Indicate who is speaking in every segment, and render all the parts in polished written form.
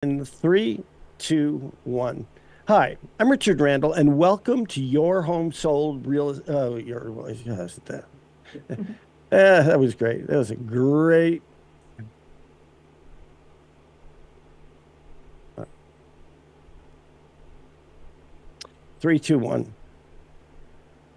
Speaker 1: In three, two, one. Hi, I'm Richard Randall, and welcome to Your Home Sold Real. Oh, your voice. Yes, that. That was great. That was a great. 3, 2, 1.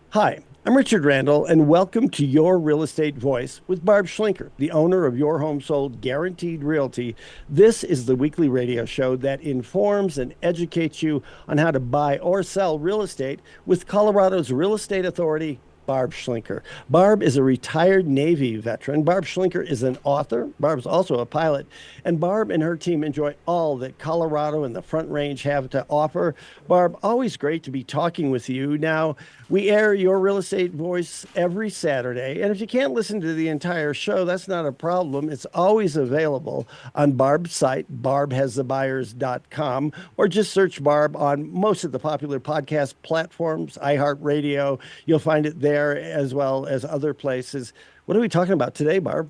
Speaker 1: Hi, I'm Richard Randall, and welcome to Your Real Estate Voice with Barb Schlinker, the owner of Your Home Sold Guaranteed Realty. This is the weekly radio show that informs and educates you on how to buy or sell real estate with Colorado's Real Estate Authority, Barb Schlinker. Barb is a retired Navy veteran. Barb Schlinker is an author. Barb's also a pilot. And Barb and her team enjoy all that Colorado and the Front Range have to offer. Barb, always great to be talking with you. Now, we air Your Real Estate Voice every Saturday. And if you can't listen to the entire show, that's not a problem. It's always available on Barb's site, barbhasthebuyers.com, or just search Barb on most of the popular podcast platforms, iHeartRadio. You'll find it there as well as other places. What are we talking about today, Barb?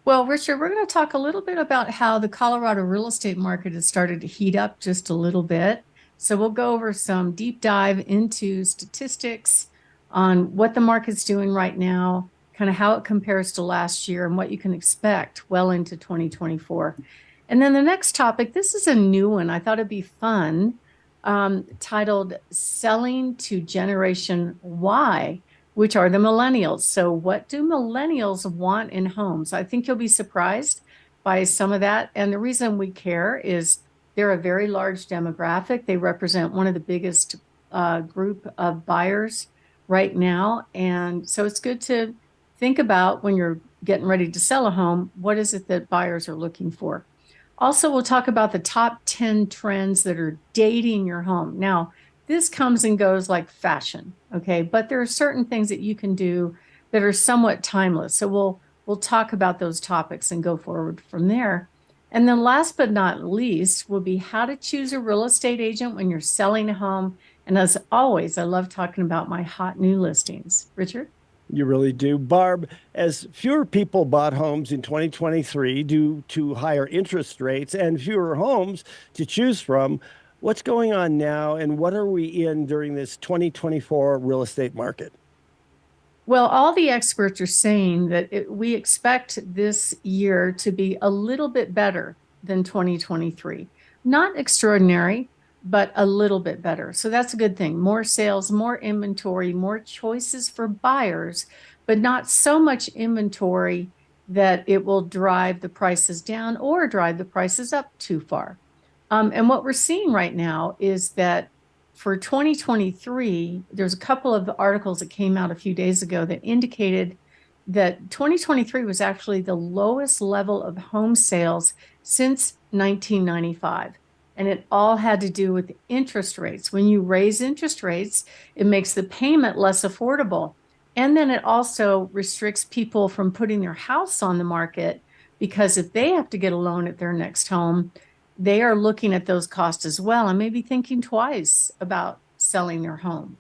Speaker 2: Well, Richard, we're going to talk a little bit about how the Colorado real estate market has started to heat up just a little bit. So we'll go over some deep dive into statistics on what the market's doing right now, kind of how it compares to last year, and what you can expect well into 2024. And then the next topic, this is a new one. I thought it'd be fun, titled Selling to Generation Y, which are the millennials. So, what do millennials want in homes? I think you'll be surprised by some of that. And the reason we care is they're a very large demographic. They represent one of the biggest group of buyers right now. And so, it's good to think about when you're getting ready to sell a home, what is it that buyers are looking for? Also, we'll talk about the top 10 trends that are dating your home. Now, this comes and goes like fashion, okay? But there are certain things that you can do that are somewhat timeless. So we'll talk about those topics and go forward from there. And then last but not least will be how to choose a real estate agent when you're selling a home. And as always, I love talking about my hot new listings. Richard?
Speaker 1: You really do. Barb, as fewer people bought homes in 2023 due to higher interest rates and fewer homes to choose from, what's going on now and what are we in during this 2024 real estate market?
Speaker 2: Well, all the experts are saying that we expect this year to be a little bit better than 2023. Not extraordinary, but a little bit better. So that's a good thing. More sales, more inventory, more choices for buyers, but not so much inventory that it will drive the prices down or drive the prices up too far. And what we're seeing right now is that for 2023, there's a couple of articles that came out a few days ago that indicated that 2023 was actually the lowest level of home sales since 1995. And it all had to do with interest rates. When you raise interest rates, it makes the payment less affordable. And then it also restricts people from putting their house on the market because if they have to get a loan at their next home, they are looking at those costs as well and maybe thinking twice about selling their home.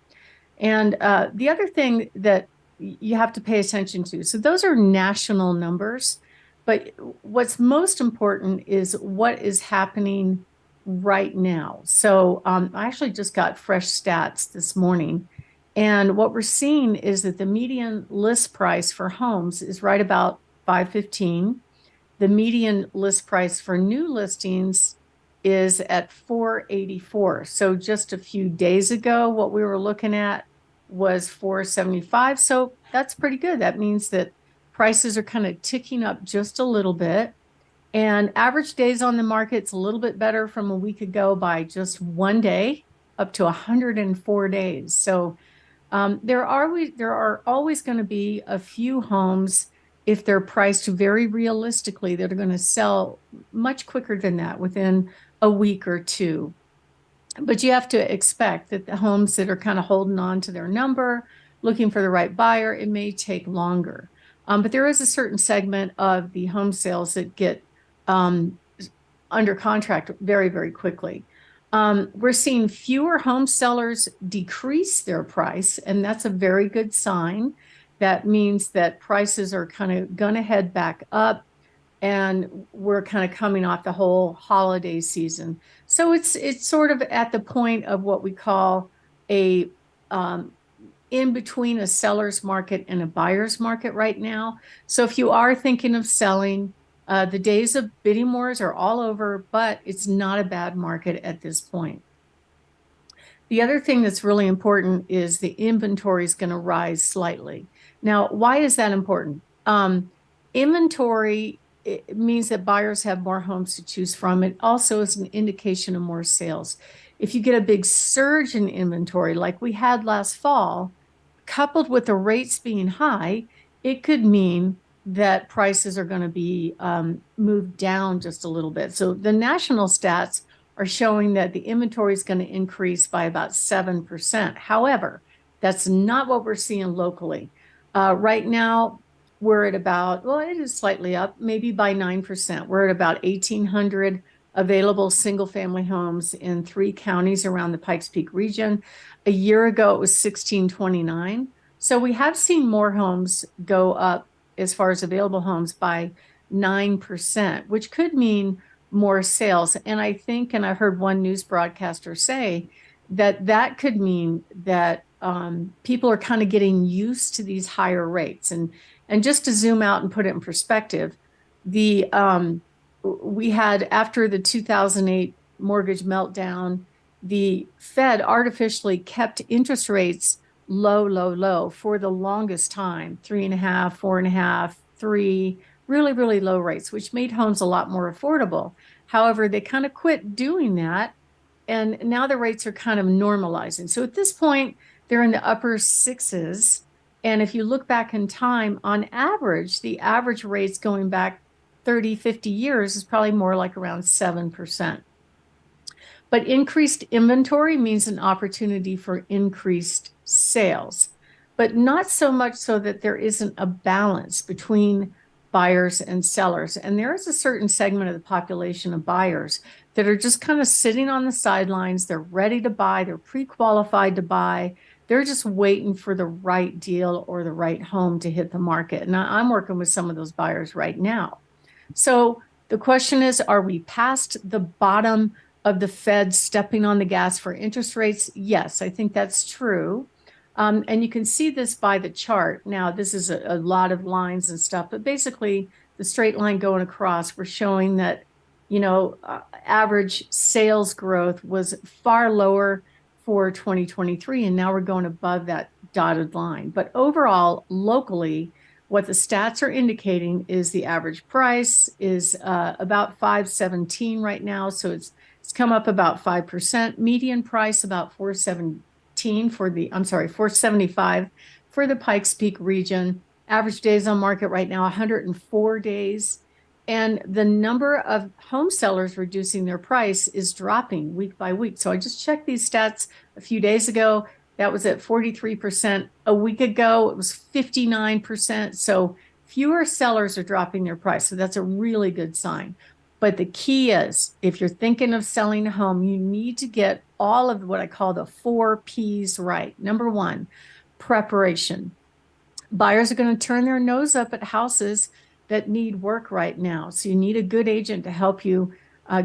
Speaker 2: And the other thing that you have to pay attention to, so those are national numbers, but what's most important is what is happening right now. So I actually just got fresh stats this morning. And what we're seeing is that the median list price for homes is right about 515. The median list price for new listings is at 484. So just a few days ago, what we were looking at was 475. So that's pretty good. That means that prices are kind of ticking up just a little bit. And average days on the market's a little bit better from a week ago by just one day, up to 104 days. So there are always going to be a few homes, if they're priced very realistically, that are going to sell much quicker than that within a week or two. But you have to expect that the homes that are kind of holding on to their number, looking for the right buyer, it may take longer. But there is a certain segment of the home sales that get under contract very, very quickly. We're seeing fewer home sellers decrease their price, and that's a very good sign. That means that prices are kind of going to head back up. and we're kind of coming off the whole holiday season. So it's sort of at the point of what we call a in between a seller's market and a buyer's market right now. So if you are thinking of selling, the days of bidding wars are all over, but it's not a bad market at this point. The other thing that's really important is the inventory is going to rise slightly. Now, why is that important? Inventory, it means that buyers have more homes to choose from. It also is an indication of more sales. If you get a big surge in inventory like we had last fall, coupled with the rates being high, it could mean that prices are going to be moved down just a little bit. So the national stats are showing that the inventory is going to increase by about 7%. However, that's not what we're seeing locally. Right now, we're at about, well, it is slightly up, maybe by 9%. We're at about 1,800 available single family homes in 3 counties around the Pikes Peak region. A year ago, it was 1,629. So we have seen more homes go up as far as available homes by 9%, which could mean more sales. And I think, and I heard one news broadcaster say that that could mean that people are kind of getting used to these higher rates. And just to zoom out and put it in perspective, the we had, after the 2008 mortgage meltdown, the Fed artificially kept interest rates low, low, low for the longest time, 3.5, 4.5, 3, really, really low rates, which made homes a lot more affordable. However, they kind of quit doing that. And now the rates are kind of normalizing. So at this point, they're in the upper sixes. And if you look back in time, on average, the average rates going back 30, 50 years is probably more like around 7%. But increased inventory means an opportunity for increased sales, but not so much so that there isn't a balance between buyers and sellers. And there is a certain segment of the population of buyers that are just kind of sitting on the sidelines. They're ready to buy, they're pre-qualified to buy. They're just waiting for the right deal or the right home to hit the market. And I'm working with some of those buyers right now. So the question is, are we past the bottom of the Fed stepping on the gas for interest rates? Yes, I think that's true. And you can see this by the chart. Now, this is a lot of lines and stuff, but basically the straight line going across, we're showing that, average sales growth was far lower for 2023, and now we're going above that dotted line. But overall, locally, what the stats are indicating is the average price is about 517 right now. So it's come up about 5%. Median price about 417 for the, 475 for the Pikes Peak region. Average days on market right now, 104 days. And the number of home sellers reducing their price is dropping week by week. So I just checked these stats a few days ago. That was at 43%. A week ago, it was 59%. So fewer sellers are dropping their price. So that's a really good sign. But the key is, if you're thinking of selling a home, you need to get all of what I call the 4 P's right. Number 1, preparation. Buyers are going to turn their nose up at houses that need work right now. So you need a good agent to help you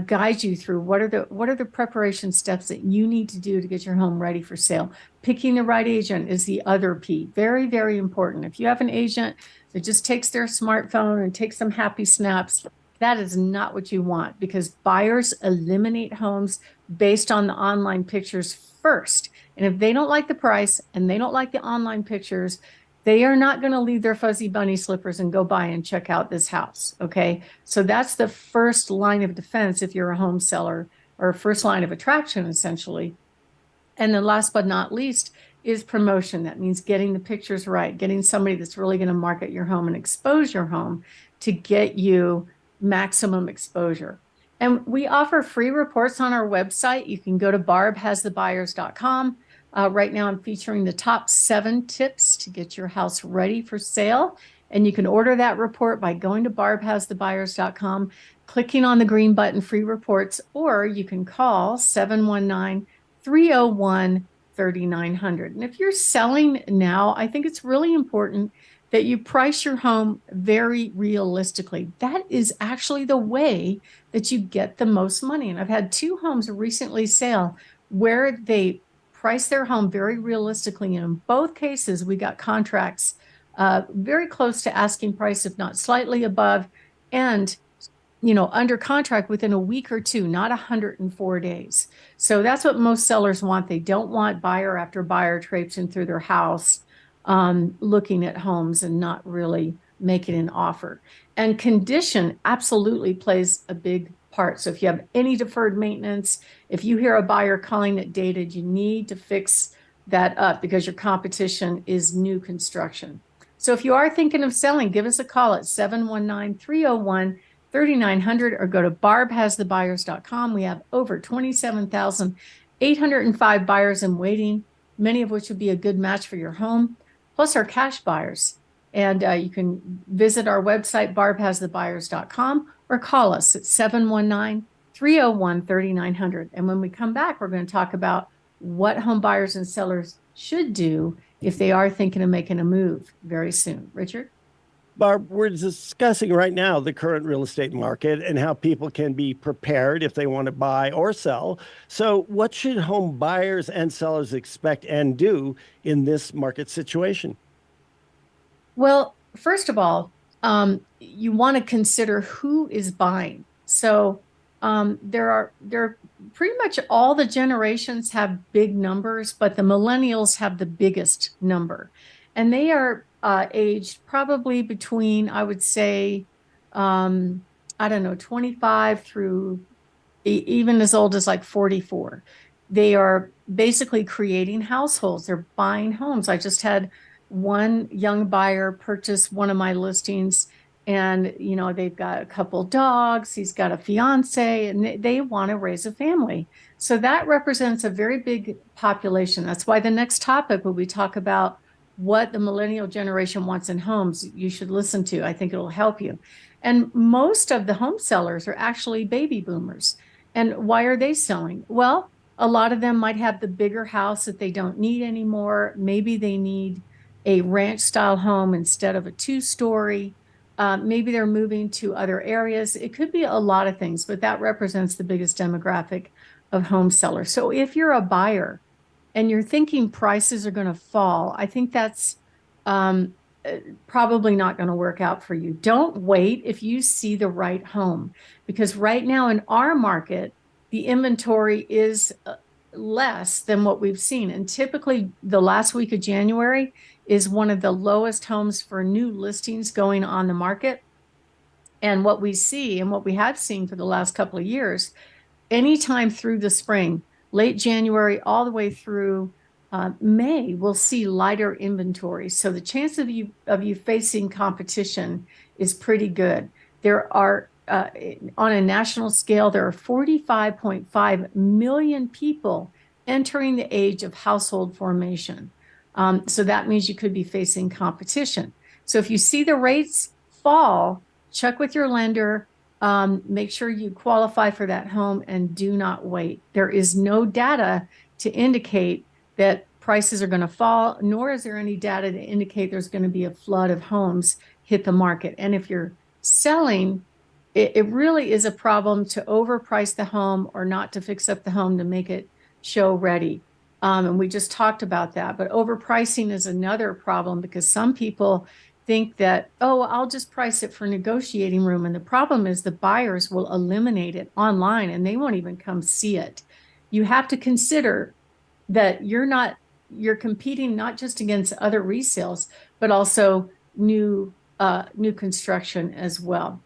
Speaker 2: guide you through what are the preparation steps that you need to do to get your home ready for sale. Picking the right agent is the other P. Very, very important. If you have an agent that just takes their smartphone and takes some happy snaps, that is not what you want, because buyers eliminate homes based on the online pictures first. And if they don't like the price and they don't like the online pictures, they are not going to leave their fuzzy bunny slippers and go by and check out this house. Okay. So that's the first line of defense if you're a home seller, or first line of attraction, essentially. And then last but not least is promotion. That means getting the pictures right, getting somebody that's really going to market your home and expose your home to get you maximum exposure. And we offer free reports on our website. You can go to barbhasthebuyers.com. Right now, I'm featuring the top 7 tips to get your house ready for sale. And you can order that report by going to barbhasthebuyers.com, clicking on the green button, free reports, or you can call 719-301-3900. And if you're selling now, I think it's really important that you price your home very realistically. That is actually the way that you get the most money. And I've had two homes recently sell where they price their home very realistically. And in both cases, we got contracts very close to asking price, if not slightly above, and under contract within a week or two, not 104 days. So that's what most sellers want. They don't want buyer after buyer traipsing through their house, looking at homes and not really making an offer. And condition absolutely plays a big part. So if you have any deferred maintenance, if you hear a buyer calling it dated, you need to fix that up because your competition is new construction. So if you are thinking of selling, give us a call at 719-301-3900 or go to barbhasthebuyers.com. We have over 27,805 buyers in waiting, many of which would be a good match for your home, plus our cash buyers. And you can visit our website, barbhasthebuyers.com, or call us at 719-301-3900. And when we come back, we're going to talk about what home buyers and sellers should do if they are thinking of making a move very soon. Richard?
Speaker 1: Barb, we're discussing right now the current real estate market and how people can be prepared if they want to buy or sell. So, what should home buyers and sellers expect and do in this market situation?
Speaker 2: Well, first of all, you want to consider who is buying. So there are pretty much all the generations have big numbers, but the millennials have the biggest number, and they are aged probably between, I would say, I don't know, 25 through even as old as like 44. They are basically creating households. They're buying homes. I just had one young buyer purchase one of my listings, and they've got a couple dogs, he's got a fiance, and they want to raise a family. So that represents a very big population. That's why the next topic, when we talk about what the millennial generation wants in homes, you should listen to. I think it'll help you. And most of the home sellers are actually baby boomers. And why are they selling? Well, a lot of them might have the bigger house that they don't need anymore. Maybe they need a ranch style home instead of a two-story. Maybe they're moving to other areas. It could be a lot of things, but that represents the biggest demographic of home sellers. So if you're a buyer and you're thinking prices are going to fall, I think that's probably not going to work out for you. Don't wait if you see the right home, because right now in our market, the inventory is less than what we've seen. And typically the last week of January is one of the lowest homes for new listings going on the market. And what we see and what we have seen for the last couple of years, anytime through the spring, late January, all the way through May, we'll see lighter inventory. So the chance of you facing competition is pretty good. There are, on a national scale, there are 45.5 million people entering the age of household formation. So that means you could be facing competition. So if you see the rates fall, check with your lender, make sure you qualify for that home, and do not wait. There is no data to indicate that prices are going to fall, nor is there any data to indicate there's going to be a flood of homes hit the market. And if you're selling, it really is a problem to overprice the home or not to fix up the home to make it show ready. And we just talked about that. But overpricing is another problem, because some people think that, oh, I'll just price it for negotiating room. And the problem is the buyers will eliminate it online and they won't even come see it. You have to consider that you're competing not just against other resales, but also new construction as well.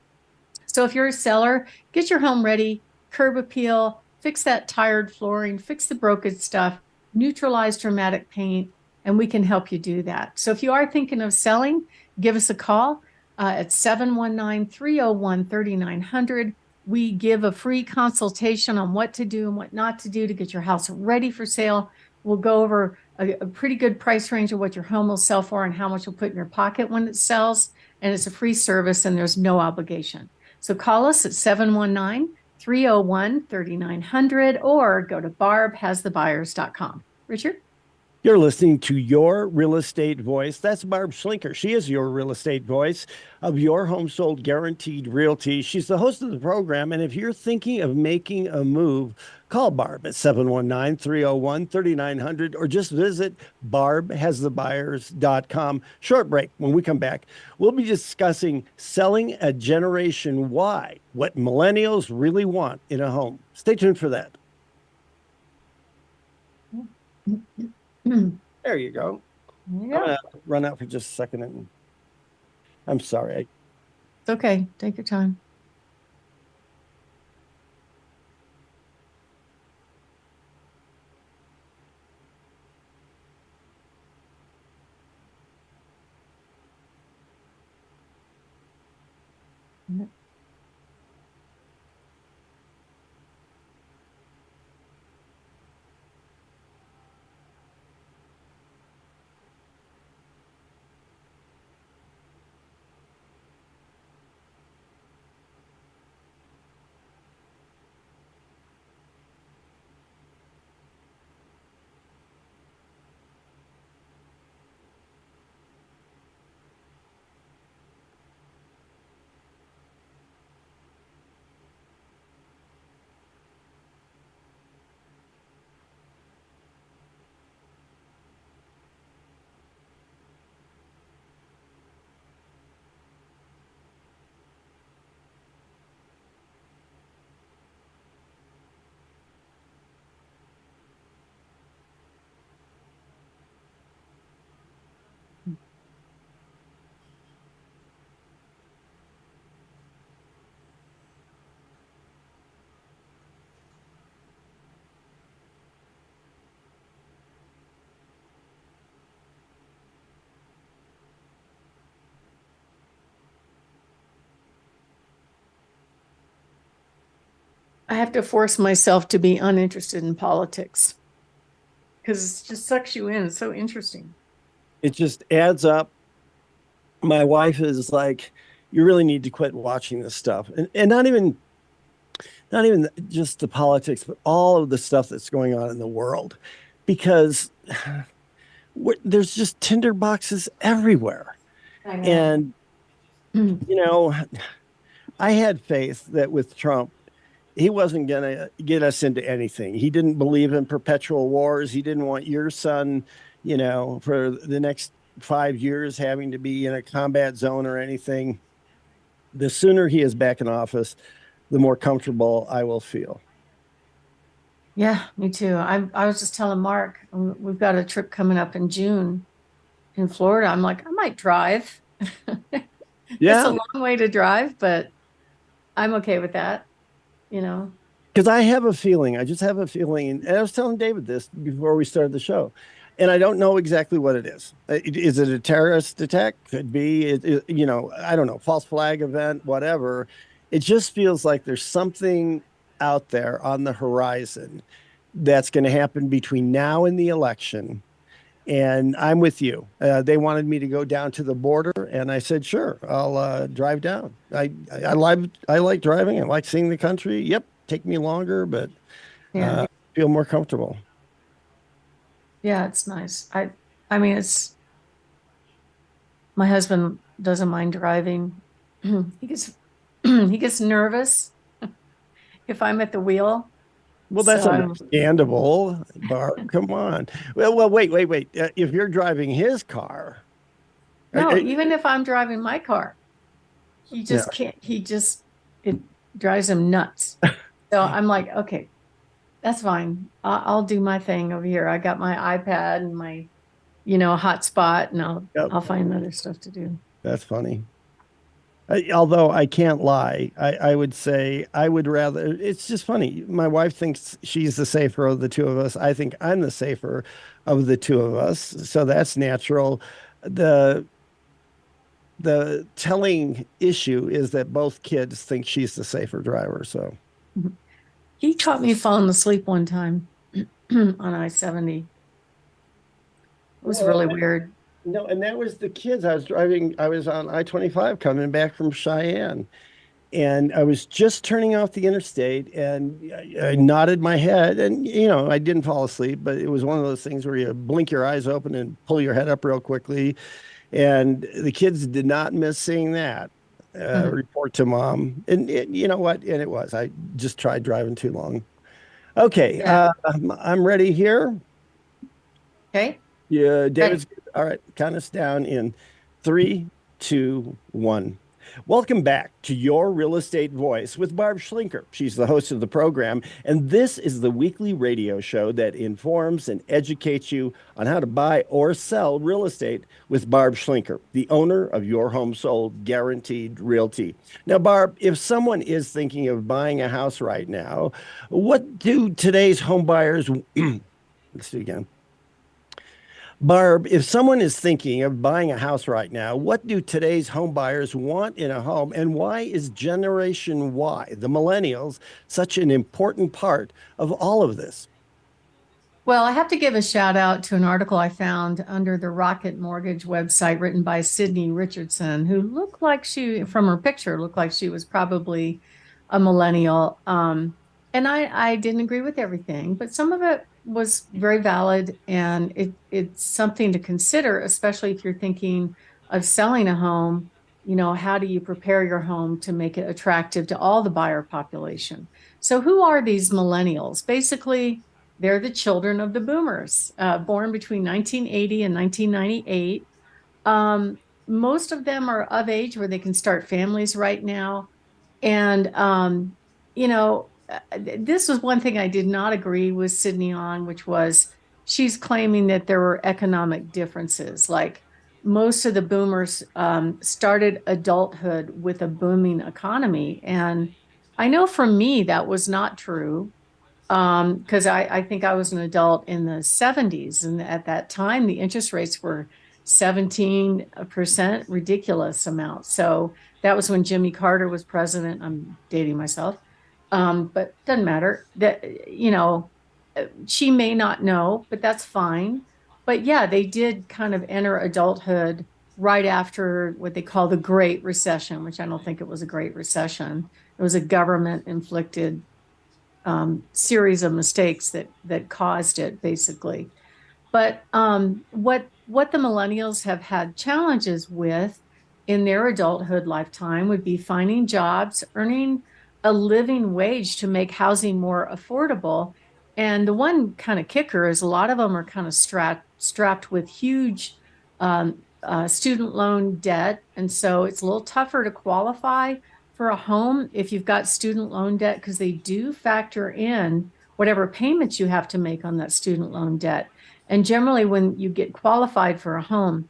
Speaker 2: So if you're a seller, get your home ready, curb appeal, fix that tired flooring, fix the broken stuff, neutralize dramatic paint, and we can help you do that. So if you are thinking of selling, give us a call at 719-301-3900. We give a free consultation on what to do and what not to do to get your house ready for sale. We'll go over a pretty good price range of what your home will sell for and how much you'll put in your pocket when it sells. And it's a free service and there's no obligation. So call us at 719-301-3900 or go to barbhasthebuyers.com. Richard?
Speaker 1: You're listening to Your Real Estate Voice. That's Barb Schlinker. She is your real estate voice of Your Home Sold Guaranteed Realty. She's the host of the program. And if you're thinking of making a move, call Barb at 719-301-3900 or just visit barbhasthebuyers.com. Short break. When we come back, we'll be discussing selling a Generation Y, what millennials really want in a home. Stay tuned for that. There you go. I'm
Speaker 2: Yeah,
Speaker 1: gonna run out for just a second and I'm sorry.
Speaker 2: it's okay. Take your time. I have to force myself to be uninterested in politics because it just sucks you in. It's so interesting.
Speaker 1: It just adds up. My wife is like, you really need to quit watching this stuff. And not even just the politics, but all of the stuff that's going on in the world. Because there's just tinder boxes everywhere.
Speaker 2: I know.
Speaker 1: And, you know, I had faith that with Trump, he wasn't going to get us into anything. He didn't believe in perpetual wars. He didn't want your son, for the next 5 years having to be in a combat zone or anything. The sooner he is back in office, the more comfortable I will feel.
Speaker 2: Yeah, me too. I was just telling Mark, we've got a trip coming up in June in Florida. I'm like, I might drive. It's a
Speaker 1: Yeah,
Speaker 2: long way to drive, but I'm okay with that, you know.
Speaker 1: because I have a feeling, I just have a feeling, and I was telling David this before we started the show, and I don't know exactly what it is. Is it a terrorist attack? Could be, I don't know, false flag event, whatever. It just feels like there's something out there on the horizon that's going to happen between now and the election. And I'm with you. They wanted me to go down to the border, and I said, "Sure, I'll drive down." I like driving. I like seeing the country. Yep, take me longer, but
Speaker 2: Yeah.
Speaker 1: uh, feel more comfortable.
Speaker 2: Yeah, it's nice. I mean, it's my husband doesn't mind driving. He gets he gets nervous if I'm at the wheel.
Speaker 1: Well,
Speaker 2: So
Speaker 1: that's
Speaker 2: I'm
Speaker 1: understandable, Barb. Come on. Well, wait. If you're driving his car,
Speaker 2: no, even if I'm driving my car, he
Speaker 1: no,
Speaker 2: just can't. It drives him nuts. So I'm like, okay, that's fine. I'll do my thing over here. I got my iPad and my, hotspot, and
Speaker 1: yep,
Speaker 2: I'll find other stuff to do.
Speaker 1: that's funny. Although I can't lie, I would say I would rather. It's just funny. My wife thinks she's the safer of the two of us. I think I'm the safer of the two of us. So that's natural. The the telling issue is that both kids think she's the safer driver. So
Speaker 2: He caught me falling asleep one time on I-70. It was
Speaker 1: well,
Speaker 2: really weird.
Speaker 1: no, and that was the kids. I was driving. I was on I-25 coming back from Cheyenne, and I was just turning off the interstate and I nodded my head and I didn't fall asleep, but it was one of those things where you blink your eyes open and pull your head up real quickly. And the kids did not miss seeing that.
Speaker 2: Mhm.
Speaker 1: Report to mom. And you know what? And it was. I just tried driving too long. Okay,
Speaker 2: Yeah.
Speaker 1: I'm ready here.
Speaker 2: Okay.
Speaker 1: Yeah,
Speaker 2: Right.
Speaker 1: David's all right. Count us down in three, two, one. Welcome back to Your Real Estate Voice with Barb Schlinker. She's the host of the program, and this is the weekly radio show that informs and educates you on how to buy or sell real estate with Barb Schlinker, the owner of Your Home Sold Guaranteed Realty. Now, Barb, if someone is thinking of buying a house right now, what do today's home buyers, let's do it again. Barb, if someone is thinking of buying a house right now, what do today's home buyers want in a home? And why is Generation Y, the millennials, such an important part of all of this?
Speaker 2: Well, I have to give a shout out to an article I found under the Rocket Mortgage website written by Sydney Richardson, who looked like from her picture, looked like she was probably a millennial. And I didn't agree with everything, but some of it was very valid. And it's something to consider, especially if you're thinking of selling a home. How do you prepare your home to make it attractive to all the buyer population? So, who are these millennials? Basically, they're the children of the boomers, born between 1980 and 1998. Most of them are of age where they can start families right now. And, this was one thing I did not agree with Sydney on, which was she's claiming that there were economic differences. Like most of the boomers started adulthood with a booming economy. And I know for me that was not true because I think I was an adult in the 70s. And at that time, the interest rates were 17%, ridiculous amount. So that was when Jimmy Carter was president. I'm dating myself, but doesn't matter. She may not know, but that's fine. But yeah, they did kind of enter adulthood right after what they call the Great Recession, which I don't think it was a Great Recession. It was a government inflicted series of mistakes that caused it, basically. But what the millennials have had challenges with in their adulthood lifetime would be finding jobs, earning a living wage to make housing more affordable. And the one kind of kicker is a lot of them are kind of strapped with huge student loan debt. And so it's a little tougher to qualify for a home if you've got student loan debt because they do factor in whatever payments you have to make on that student loan debt. And generally, when you get qualified for a home,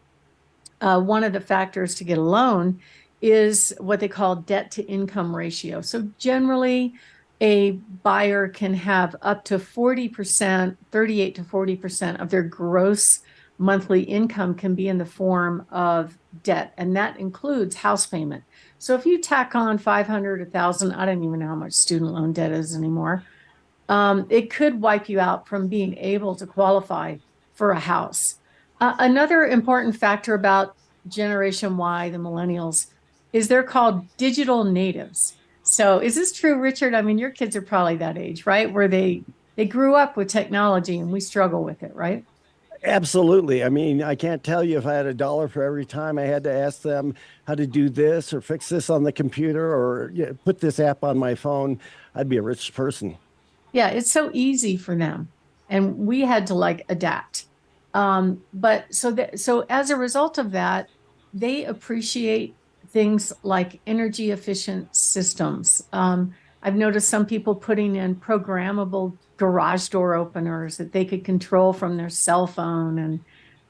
Speaker 2: one of the factors to get a loan is what they call debt to income ratio. So generally, a buyer can have up to 40%, 38 to 40% of their gross monthly income can be in the form of debt, and that includes house payment. So if you tack on 500, 1,000, I don't even know how much student loan debt is anymore, it could wipe you out from being able to qualify for a house. Another important factor about Generation Y, the millennials, is they're called digital natives. So is this true, Richard? I mean, your kids are probably that age, right? Where they grew up with technology and we struggle with it, right?
Speaker 1: Absolutely. I mean, I can't tell you if I had a dollar for every time I had to ask them how to do this or fix this on the computer or put this app on my phone, I'd be a rich person.
Speaker 2: Yeah, it's so easy for them. And we had to like adapt. So as a result of that, they appreciate things like energy efficient systems. I've noticed some people putting in programmable garage door openers that they could control from their cell phone and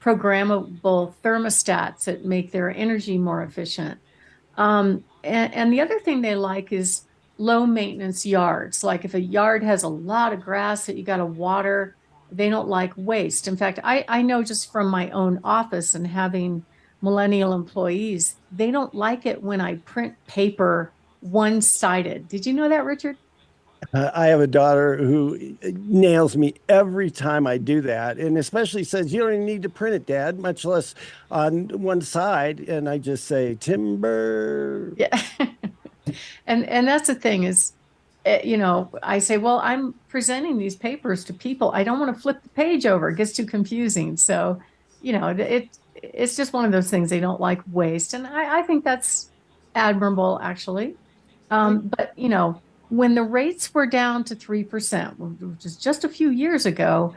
Speaker 2: programmable thermostats that make their energy more efficient. And the other thing they like is low maintenance yards. Like if a yard has a lot of grass that you got to water, they don't like waste. In fact, I know just from my own office and having millennial employees, they don't like it when I print paper one-sided. Did you know that, Richard?
Speaker 1: I have a daughter who nails me every time I do that, and especially says, "You don't even need to print it, Dad, much less on one side." And I just say, "Timber."
Speaker 2: Yeah. And that's the thing is, I say, well, I'm presenting these papers to people. I don't want to flip the page over. It gets too confusing. So, it's just one of those things they don't like waste. And I think that's admirable, actually. But when the rates were down to 3%, which is just a few years ago,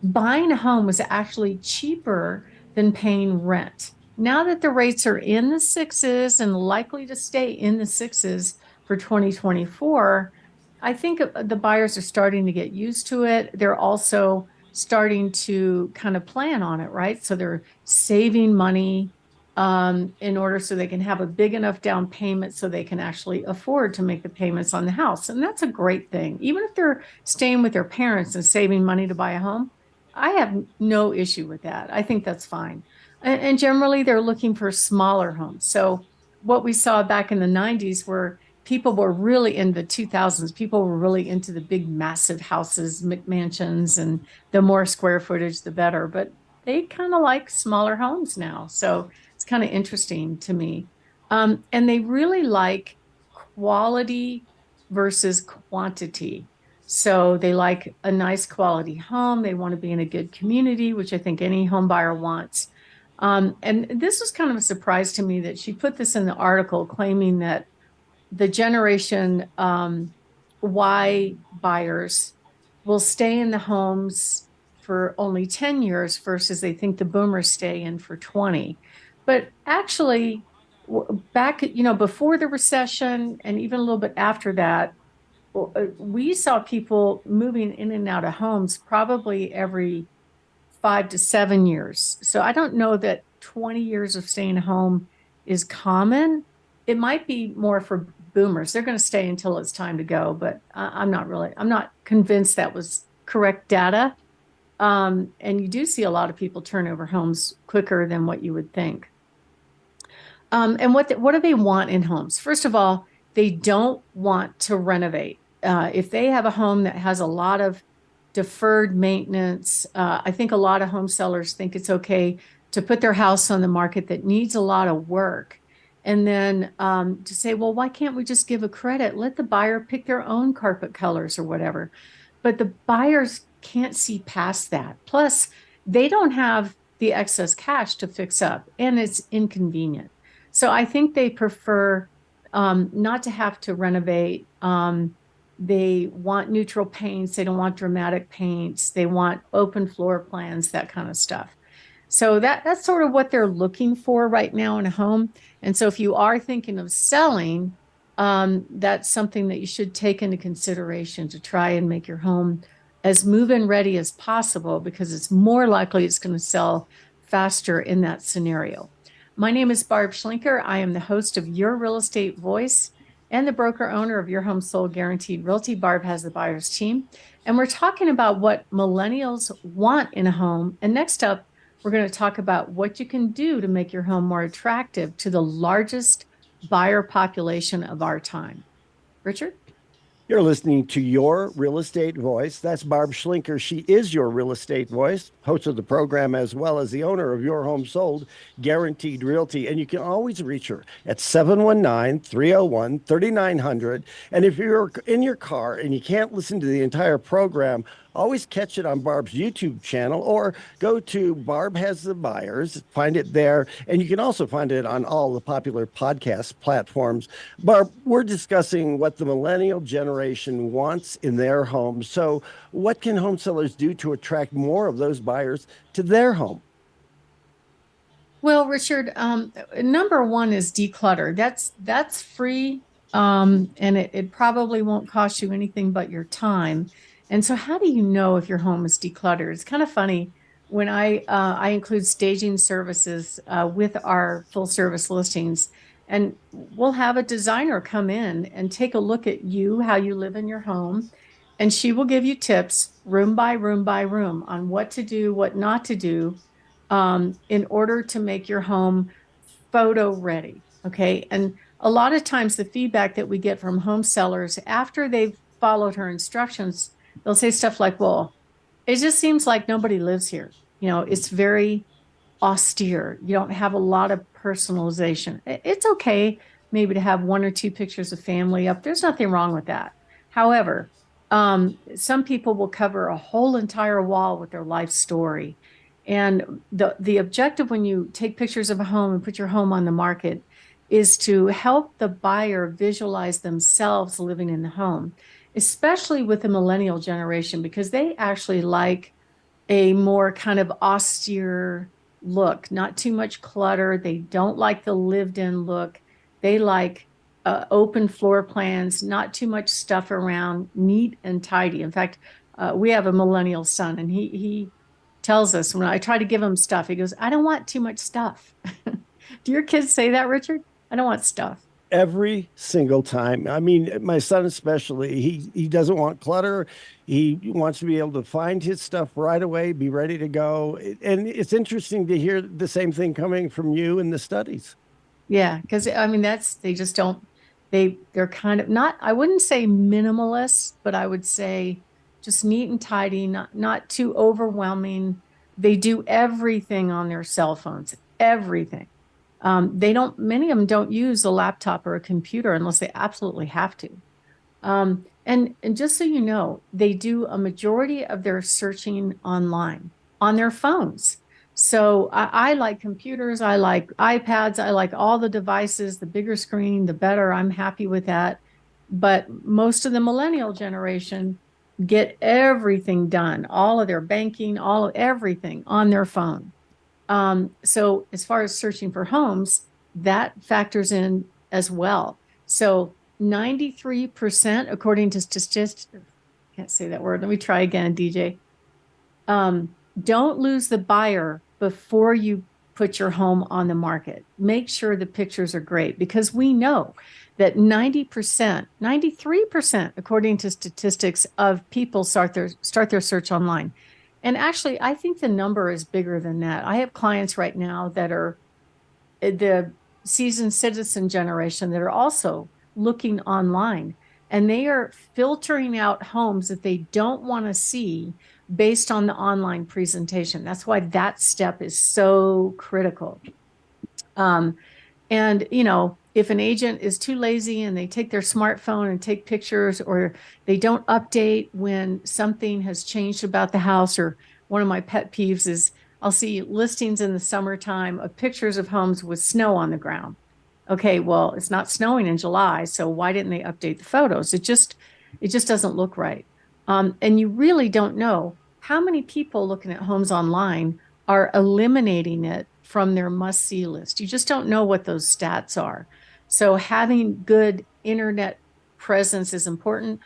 Speaker 2: buying a home was actually cheaper than paying rent. Now that the rates are in the sixes and likely to stay in the sixes for 2024, I think the buyers are starting to get used to it. They're also starting to kind of plan on it, right? So they're saving money in order so they can have a big enough down payment so they can actually afford to make the payments on the house. And that's a great thing. Even if they're staying with their parents and saving money to buy a home, I have no issue with that. I think that's fine. And generally, they're looking for smaller homes. So, what we saw back in the 90s, where people were really in the 2000s, people were really into the big, massive houses, McMansions, and the more square footage, the better. But they kind of like smaller homes now. So, it's kind of interesting to me. And they really like quality versus quantity. So they like a nice quality home. They want to be in a good community, which I think any home buyer wants. And this was kind of a surprise to me that she put this in the article, claiming that the generation Y buyers will stay in the homes for only 10 years versus they think the boomers stay in for 20. But actually, back, before the recession and even a little bit after that, we saw people moving in and out of homes probably every 5 to 7 years. So I don't know that 20 years of staying home is common. It might be more for boomers. They're going to stay until it's time to go, but I'm not convinced that was correct data. And you do see a lot of people turn over homes quicker than what you would think. And what do they want in homes? First of all, they don't want to renovate. If they have a home that has a lot of deferred maintenance, I think a lot of home sellers think it's okay to put their house on the market that needs a lot of work. And then to say, well, why can't we just give a credit? Let the buyer pick their own carpet colors or whatever. But the buyers can't see past that. Plus, they don't have the excess cash to fix up, and it's inconvenient. So I think they prefer not to have to renovate. They want neutral paints. They don't want dramatic paints. They want open floor plans, that kind of stuff. So that's sort of what they're looking for right now in a home. And so if you are thinking of selling, that's something that you should take into consideration to try and make your home as move-in ready as possible, because it's more likely it's going to sell faster in that scenario. My name is Barb Schlinker. I am the host of Your Real Estate Voice and the broker owner of Your Home Sold Guaranteed Realty. Barb has the buyer's team. And we're talking about what millennials want in a home. And next up, we're going to talk about what you can do to make your home more attractive to the largest buyer population of our time. Richard?
Speaker 1: You're listening to Your Real Estate Voice. That's Barb Schlinker. She is your real estate voice, host of the program, as well as the owner of Your Home Sold Guaranteed Realty. And you can always reach her at 719-301-3900. And if you're in your car and you can't listen to the entire program, always catch it on Barb's YouTube channel, or go to Barb Has the Buyers, find it there. And you can also find it on all the popular podcast platforms. Barb, we're discussing what the millennial generation wants in their home. So what can home sellers do to attract more of those buyers to their home?
Speaker 2: Well, Richard, number one is declutter. That's free, and it probably won't cost you anything but your time. And so, how do you know if your home is decluttered? It's kind of funny when I include staging services with our full service listings, and we'll have a designer come in and take a look at you, how you live in your home, and she will give you tips room by room by room on what to do, what not to do, in order to make your home photo ready. Okay. And a lot of times, the feedback that we get from home sellers after they've followed her instructions, they'll say stuff like, well, it just seems like nobody lives here. It's very austere. You don't have a lot of personalization. It's okay. maybe to have one or two pictures of family up. There's nothing wrong with that. However, some people will cover a whole entire wall with their life story. And the objective when you take pictures of a home and put your home on the market is to help the buyer visualize themselves living in the home, especially with the millennial generation, because they actually like a more kind of austere look, not too much clutter. They don't like the lived in look. They like open floor plans, not too much stuff around, neat and tidy. In fact, we have a millennial son, and he tells us when I try to give him stuff, he goes, "I don't want too much stuff." Do your kids say that, Richard? I don't want stuff.
Speaker 1: Every single time. I mean, my son especially, he doesn't want clutter. He wants to be able to find his stuff right away, be ready to go. And it's interesting to hear the same thing coming from you in the studies.
Speaker 2: Yeah, because I mean they just don't they're kind of not, I wouldn't say minimalist, but I would say just neat and tidy, not too overwhelming. They do everything on their cell phones, everything. They don't, many of them don't use a laptop or a computer unless they absolutely have to. And just so you know, they do a majority of their searching online on their phones. So I like computers, I like iPads, I like all the devices. The bigger screen, the better. I'm happy with that. But most of the millennial generation get everything done, all of their banking, all of everything on their phone. So as far as searching for homes, that factors in as well. So 93%, according to statistics, can't say that word. Let me try again, DJ. Don't lose the buyer before you put your home on the market. Make sure the pictures are great, because we know that 90%, 93%, according to statistics, of people start their search online. And actually, I think the number is bigger than that. I have clients right now that are the seasoned citizen generation that are also looking online, and they are filtering out homes that they don't want to see based on the online presentation. That's why that step is so critical. And, you know, if an agent is too lazy and they take their smartphone and take pictures, or they don't update when something has changed about the house, or one of my pet peeves is I'll see listings in the summertime of pictures of homes with snow on the ground. Okay, well, it's not snowing in July, so why didn't they update the photos? It just doesn't look right. And you really don't know how many people looking at homes online are eliminating it from their must-see list. You just don't know what those stats are. So having good internet presence is important.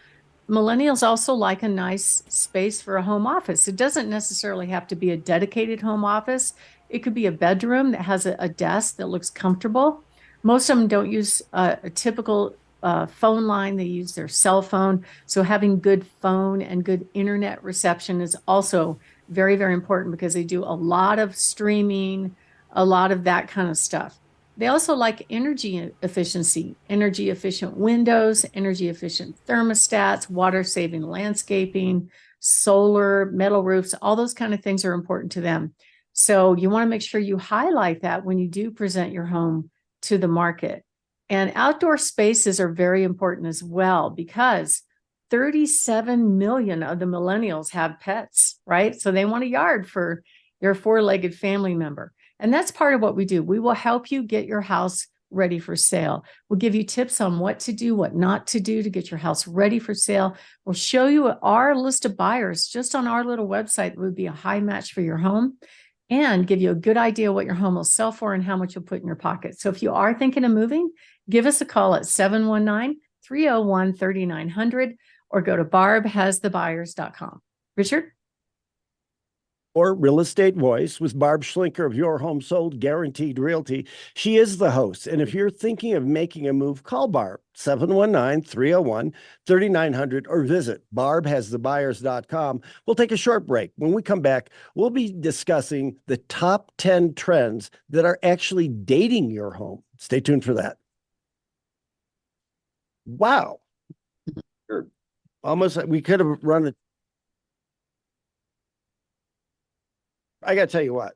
Speaker 2: Millennials also like a nice space for a home office. It doesn't necessarily have to be a dedicated home office. It could be a bedroom that has a desk that looks comfortable. Most of them don't use a typical phone line. They use their cell phone. So having good phone and good internet reception is also very, very important, because they do a lot of streaming, a lot of that kind of stuff. They also like energy efficiency, energy efficient windows, energy efficient thermostats, water saving landscaping, solar, metal roofs, all those kind of things are important to them. So you want to make sure you highlight that when you do present your home to the market. And outdoor spaces are very important as well, because 37 million of the millennials have pets, right? So they want a yard for their four-legged family member. And that's part of what we do. We will help you get your house ready for sale. We'll give you tips on what to do, what not to do to get your house ready for sale. We'll show you our list of buyers just on our little website that would be a high match for your home, and give you a good idea what your home will sell for and how much you'll put in your pocket. So if you are thinking of moving, give us a call at 719-301-3900, or go to barbhasthebuyers.com. Richard?
Speaker 1: Or Real Estate Voice with Barb Schlinker of Your Home Sold Guaranteed Realty. She is the host. And if you're thinking of making a move, call Barb 719-301-3900 or visit barbhasthebuyers.com. We'll take a short break. When we come back, we'll be discussing the top 10 trends that are actually dating your home. Stay tuned for that. Wow. Almost, we could have run it. I got to tell you what,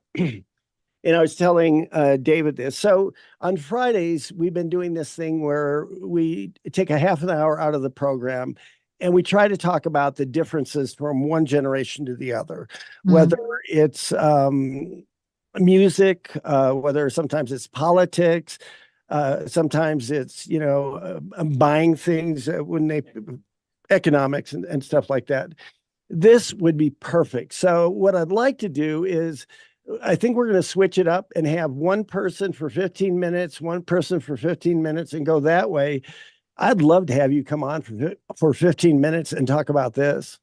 Speaker 1: And I was telling David this. So on Fridays, we've been doing this thing where we take a half an hour out of the program and we try to talk about the differences from one generation to the other, whether it's music, whether sometimes it's politics, sometimes it's, buying things when they economics and stuff like that. This would be perfect. So what I'd like to do is I think we're going to switch it up and have one person for 15 minutes, one person for 15 minutes and go that way. I'd love to have you come on for 15 minutes and talk about this.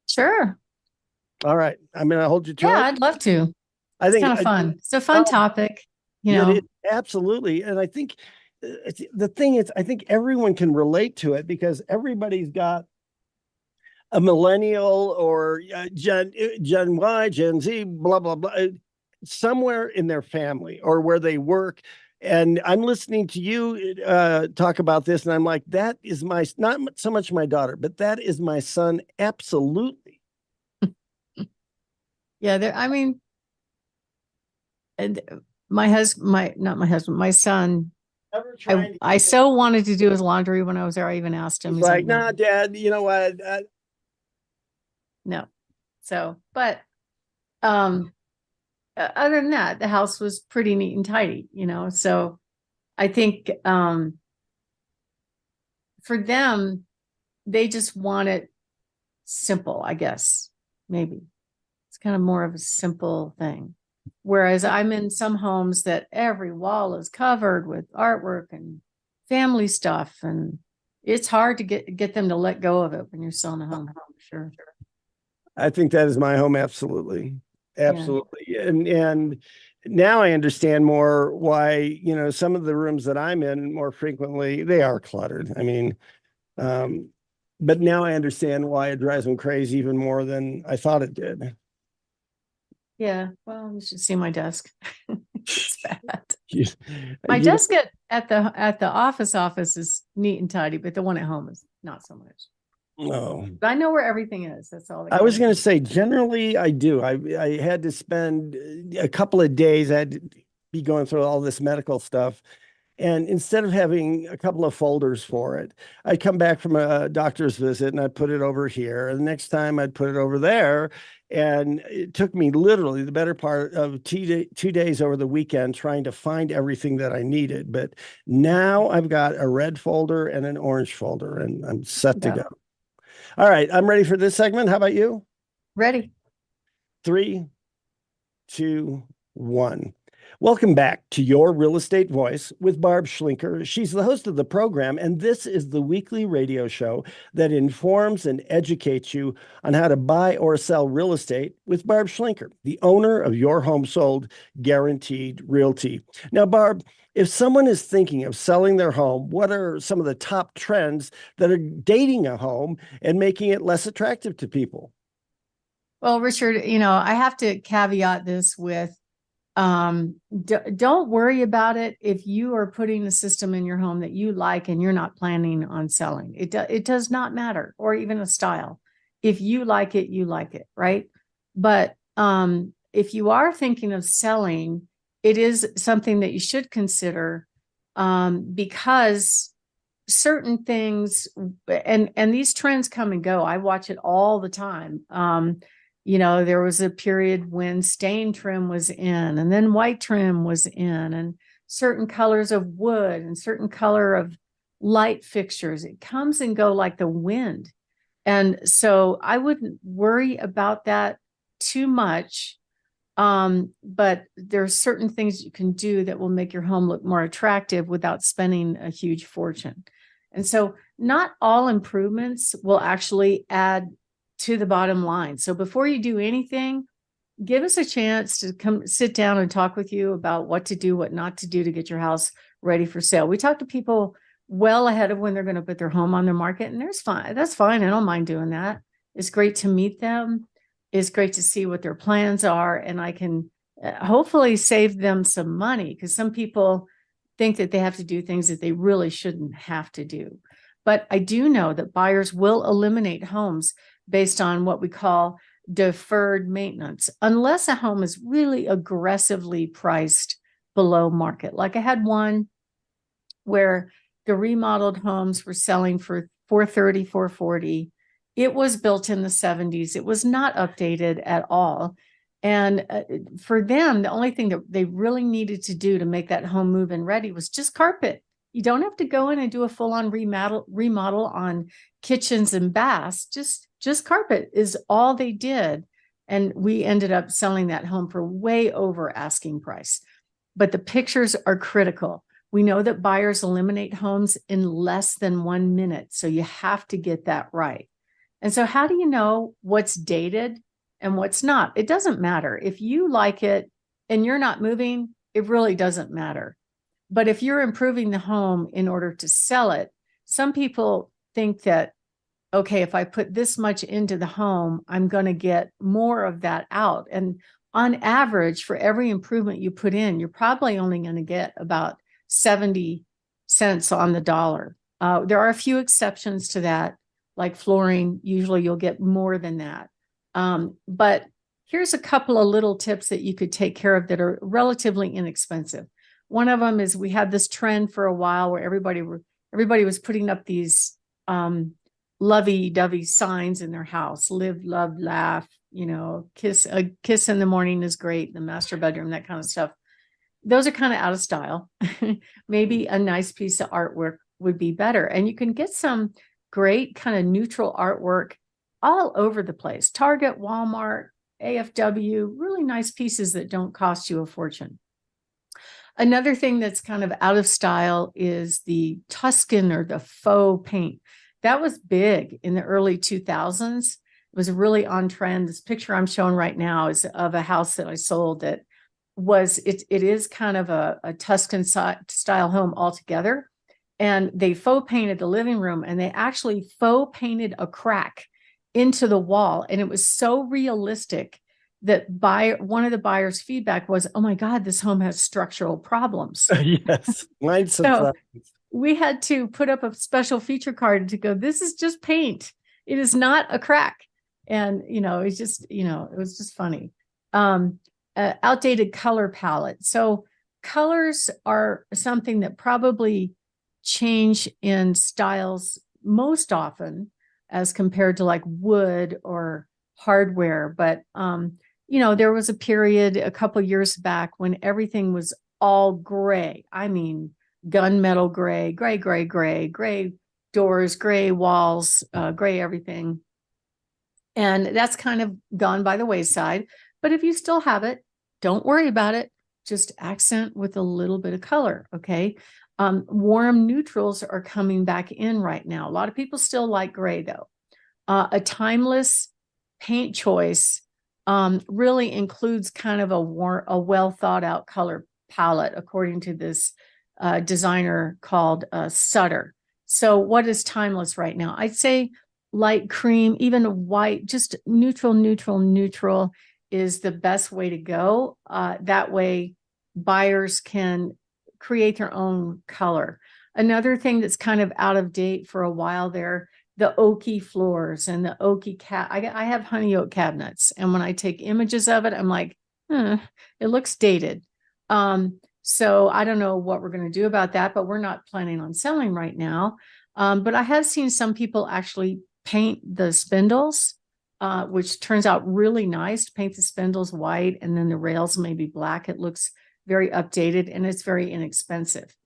Speaker 2: Sure.
Speaker 1: All right. I'm going to hold you to
Speaker 2: Yeah,
Speaker 1: it.
Speaker 2: I'd love to.
Speaker 1: I
Speaker 2: It's
Speaker 1: think
Speaker 2: kind of fun. It's a fun topic, you know.
Speaker 1: Absolutely. And I think the thing is, I think everyone can relate to it because everybody's got a millennial or Gen Y, Gen Z, blah, blah, blah, somewhere in their family or where they work. And I'm listening to you talk about this, and I'm like, that is not so much my daughter, but that is my son. Absolutely.
Speaker 2: Yeah, I mean, and my son, I so wanted to do his laundry when I was there. I even asked him.
Speaker 1: He's like, nah, Dad, you know what?
Speaker 2: No. So, but other than that, the house was pretty neat and tidy, So I think for them, they just want it simple, I guess. Maybe it's kind of more of a simple thing. Whereas I'm in some homes that every wall is covered with artwork and family stuff, and it's hard to get them to let go of it when you're selling a home. Sure.
Speaker 1: I think that is my home. Absolutely. Absolutely. Yeah. And now I understand more why, some of the rooms that I'm in more frequently, they are cluttered. I mean, but now I understand why it drives them crazy even more than I thought it did.
Speaker 2: Yeah. Well, you should see my desk. It's bad. My desk at the office is neat and tidy, but the one at home is not so much.
Speaker 1: No.
Speaker 2: But I know where everything is. That's all.
Speaker 1: I was going to say, generally, I do. I had to spend a couple of days. I had to be going through all this medical stuff. And instead of having a couple of folders for it, I'd come back from a doctor's visit and I'd put it over here. And the next time I'd put it over there. And it took me literally the better part of 2 days over the weekend trying to find everything that I needed. But now I've got a red folder and an orange folder, and I'm set to go. All right, I'm ready for this segment. How about you?
Speaker 2: Ready.
Speaker 1: 3, 2, 1. Welcome back to Your Real Estate Voice with Barb Schlinker. She's the host of the program, and this is the weekly radio show that informs and educates you on how to buy or sell real estate with Barb Schlinker, the owner of Your Home Sold Guaranteed Realty. Now, Barb, if someone is thinking of selling their home, what are some of the top trends that are dating a home and making it less attractive to people?
Speaker 2: Well, Richard, I have to caveat this with don't worry about it if you are putting a system in your home that you like and you're not planning on selling. It does not matter, or even a style. If you like it, you like it, right? But if you are thinking of selling, it is something that you should consider because certain things and these trends come and go. I watch it all the time. There was a period when stain trim was in, and then white trim was in, and certain colors of wood and certain color of light fixtures. It comes and go like the wind. And so I wouldn't worry about that too much. But there's certain things you can do that will make your home look more attractive without spending a huge fortune. And so not all improvements will actually add to the bottom line. So before you do anything, give us a chance to come sit down and talk with you about what to do, what not to do to get your house ready for sale. We talk to people well ahead of when they're going to put their home on the market, and that's fine. I don't mind doing that. It's great to meet them. It's great to see what their plans are, and I can hopefully save them some money, because some people think that they have to do things that they really shouldn't have to do. But I do know that buyers will eliminate homes based on what we call deferred maintenance, unless a home is really aggressively priced below market. Like I had one where the remodeled homes were selling for 430, 440. It was built in the 70s. It was not updated at all. And for them, the only thing that they really needed to do to make that home move-in ready was just carpet. You don't have to go in and do a full-on remodel on kitchens and baths. Just carpet is all they did. And we ended up selling that home for way over asking price. But the pictures are critical. We know that buyers eliminate homes in less than 1 minute. So you have to get that right. And so how do you know what's dated and what's not? It doesn't matter. If you like it and you're not moving, it really doesn't matter. But if you're improving the home in order to sell it, some people think that, okay, if I put this much into the home, I'm going to get more of that out. And on average, for every improvement you put in, you're probably only going to get about 70 cents on the dollar. There are a few exceptions to that, like flooring. Usually you'll get more than that. But here's a couple of little tips that you could take care of that are relatively inexpensive. One of them is we had this trend for a while where everybody was putting up these lovey-dovey signs in their house: live, love, laugh, kiss in the morning is great, the master bedroom, that kind of stuff. Those are kind of out of style. Maybe a nice piece of artwork would be better. And you can get some great kind of neutral artwork all over the place. Target, Walmart, AFW, really nice pieces that don't cost you a fortune. Another thing that's kind of out of style is the Tuscan or the faux paint. That was big in the early 2000s. It was really on trend. This picture I'm showing right now is of a house that I sold that it is kind of a Tuscan style home altogether. And they faux painted the living room, and they actually faux painted a crack into the wall. And it was so realistic that one of the buyers' feedback was, "Oh my God, this home has structural problems."
Speaker 1: Yes, mine's
Speaker 2: so we had to put up a special feature card to go, "This is just paint. It is not a crack." And, it's just, it was just funny. Outdated color palette. So colors are something that probably change in styles most often as compared to like wood or hardware. But, there was a period a couple years back when everything was all gray. I mean, gunmetal gray, gray doors, gray walls, gray everything. And that's kind of gone by the wayside. But if you still have it, don't worry about it. Just accent with a little bit of color, okay? Warm neutrals are coming back in right now. A lot of people still like gray, though. A timeless paint choice really includes kind of a well thought out color palette, according to this designer called Sutter. So what is timeless right now? I'd say light cream, even white, just neutral is the best way to go. That way buyers can create their own color. Another thing that's kind of out of date for a while there, the oaky floors and the oaky I have honey oak cabinets. And when I take images of it, I'm like, it looks dated. So I don't know what we're going to do about that, but we're not planning on selling right now. But I have seen some people actually paint the spindles, which turns out really nice. Paint the spindles white and then the rails maybe black. It looks very updated and it's very inexpensive.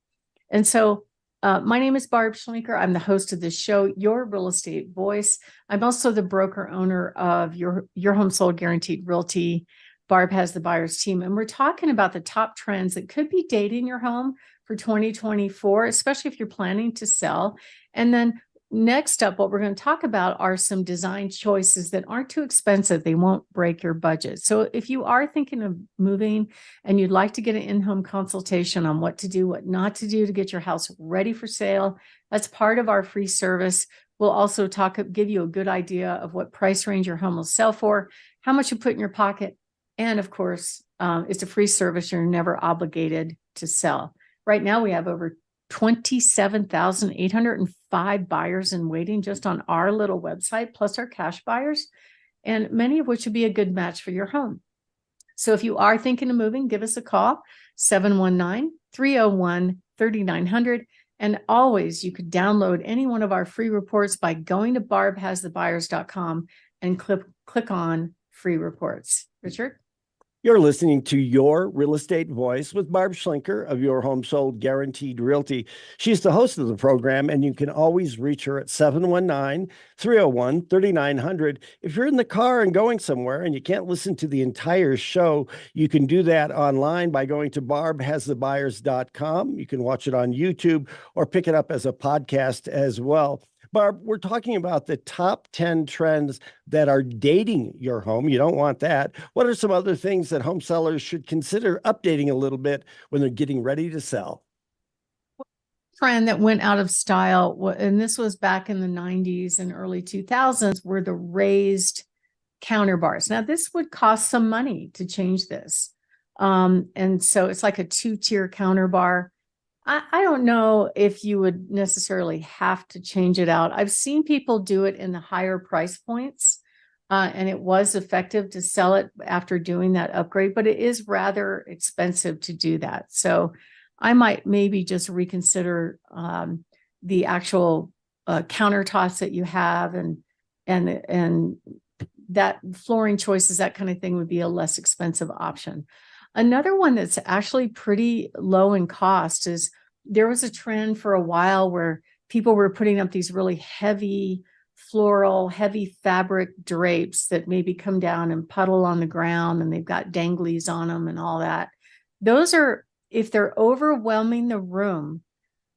Speaker 2: And so my name is Barb Schlinker. I'm the host of this show, Your Real Estate Voice. I'm also the broker owner of Your Home Sold Guaranteed Realty. Barb has the buyer's team, and we're talking about the top trends that could be dating your home for 2024, especially if you're planning to sell. And then next up, what we're going to talk about are some design choices that aren't too expensive. They won't break your budget. So if you are thinking of moving and you'd like to get an in-home consultation on what to do, what not to do to get your house ready for sale, that's part of our free service. We'll also give you a good idea of what price range your home will sell for, how much you put in your pocket. And of course, it's a free service. You're never obligated to sell. Right now, we have over 27,805 buyers in waiting just on our little website, plus our cash buyers. and many of which would be a good match for your home. So if you are thinking of moving, give us a call, 719-301-3900. And always, you could download any one of our free reports by going to barbhasthebuyers.com and click on free reports. Richard?
Speaker 1: You're listening to Your Real Estate Voice with Barb Schlinker of Your Home Sold Guaranteed Realty. She's the host of the program, and you can always reach her at 719-301-3900. If you're in the car and going somewhere and you can't listen to the entire show, you can do that online by going to barbhasthebuyers.com. You can watch it on YouTube or pick it up as a podcast as well. Barb, we're talking about the top 10 trends that are dating your home. You don't want that. What are some other things that home sellers should consider updating a little bit when they're getting ready to sell?
Speaker 2: Trend that went out of style, and this was back in the 90s and early 2000s, were the raised counter bars. Now, this would cost some money to change this. And so it's like a two-tier counter bar. I don't know if you would necessarily have to change it out. I've seen people do it in the higher price points, and it was effective to sell it after doing that upgrade, but it is rather expensive to do that. So I might maybe just reconsider the actual countertops that you have, and that flooring choices, that kind of thing, would be a less expensive option. Another one that's actually pretty low in cost is there was a trend for a while where people were putting up these really heavy floral, heavy fabric drapes that maybe come down and puddle on the ground, and they've got danglies on them and all that. Those are, if they're overwhelming the room,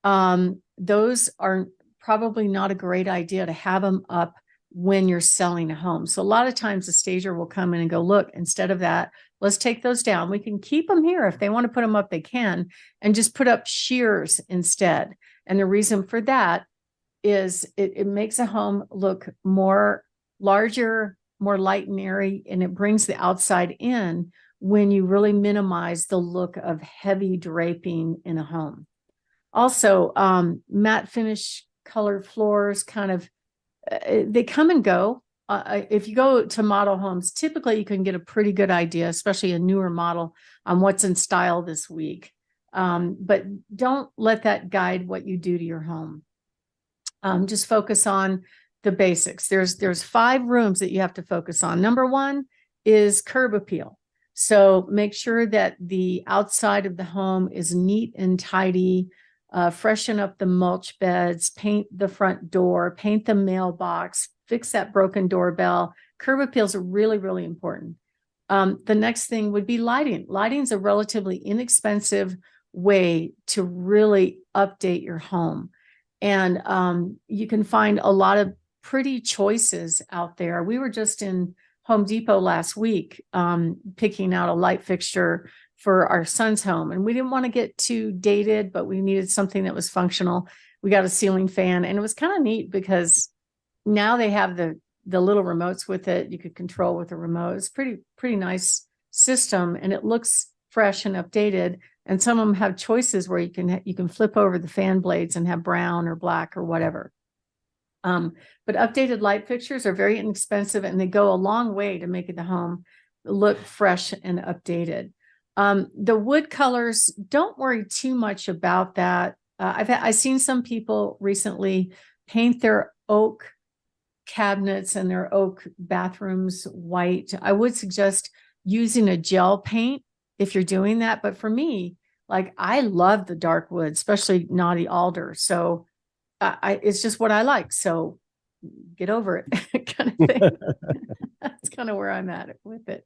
Speaker 2: those are probably not a great idea to have them up when you're selling a home. So a lot of times the stager will come in and go, look, instead of that, let's take those down. We can keep them here. If they want to put them up, they can, and just put up sheers instead. And the reason for that is it makes a home look more larger, more light and airy, and it brings the outside in when you really minimize the look of heavy draping in a home. Also, matte finish colored floors kind of, they come and go. If you go to model homes, typically you can get a pretty good idea, especially a newer model, on what's in style this week. But don't let that guide what you do to your home. Just focus on the basics. There's 5 rooms that you have to focus on. Number 1 is curb appeal. So make sure that the outside of the home is neat and tidy. Freshen up the mulch beds, paint the front door, paint the mailbox, fix that broken doorbell. Curb appeals are really, really important. The next thing would be lighting. Lighting is a relatively inexpensive way to really update your home. And you can find a lot of pretty choices out there. We were just in Home Depot last week, picking out a light fixture for our son's home. And we didn't want to get too dated, but we needed something that was functional. We got a ceiling fan, and it was kind of neat because now they have the little remotes with it. You could control with the remote. It's pretty nice system, and it looks fresh and updated. And some of them have choices where you can flip over the fan blades and have brown or black or whatever. But updated light fixtures are very inexpensive, and they go a long way to making the home look fresh and updated. The wood colors, don't worry too much about that. I've seen some people recently paint their oak cabinets and their oak bathrooms white. I would suggest using a gel paint if you're doing that. But for me, like, I love the dark wood, especially knotty alder. So it's just what I like. So get over it kind of thing. That's kind of where I'm at with it.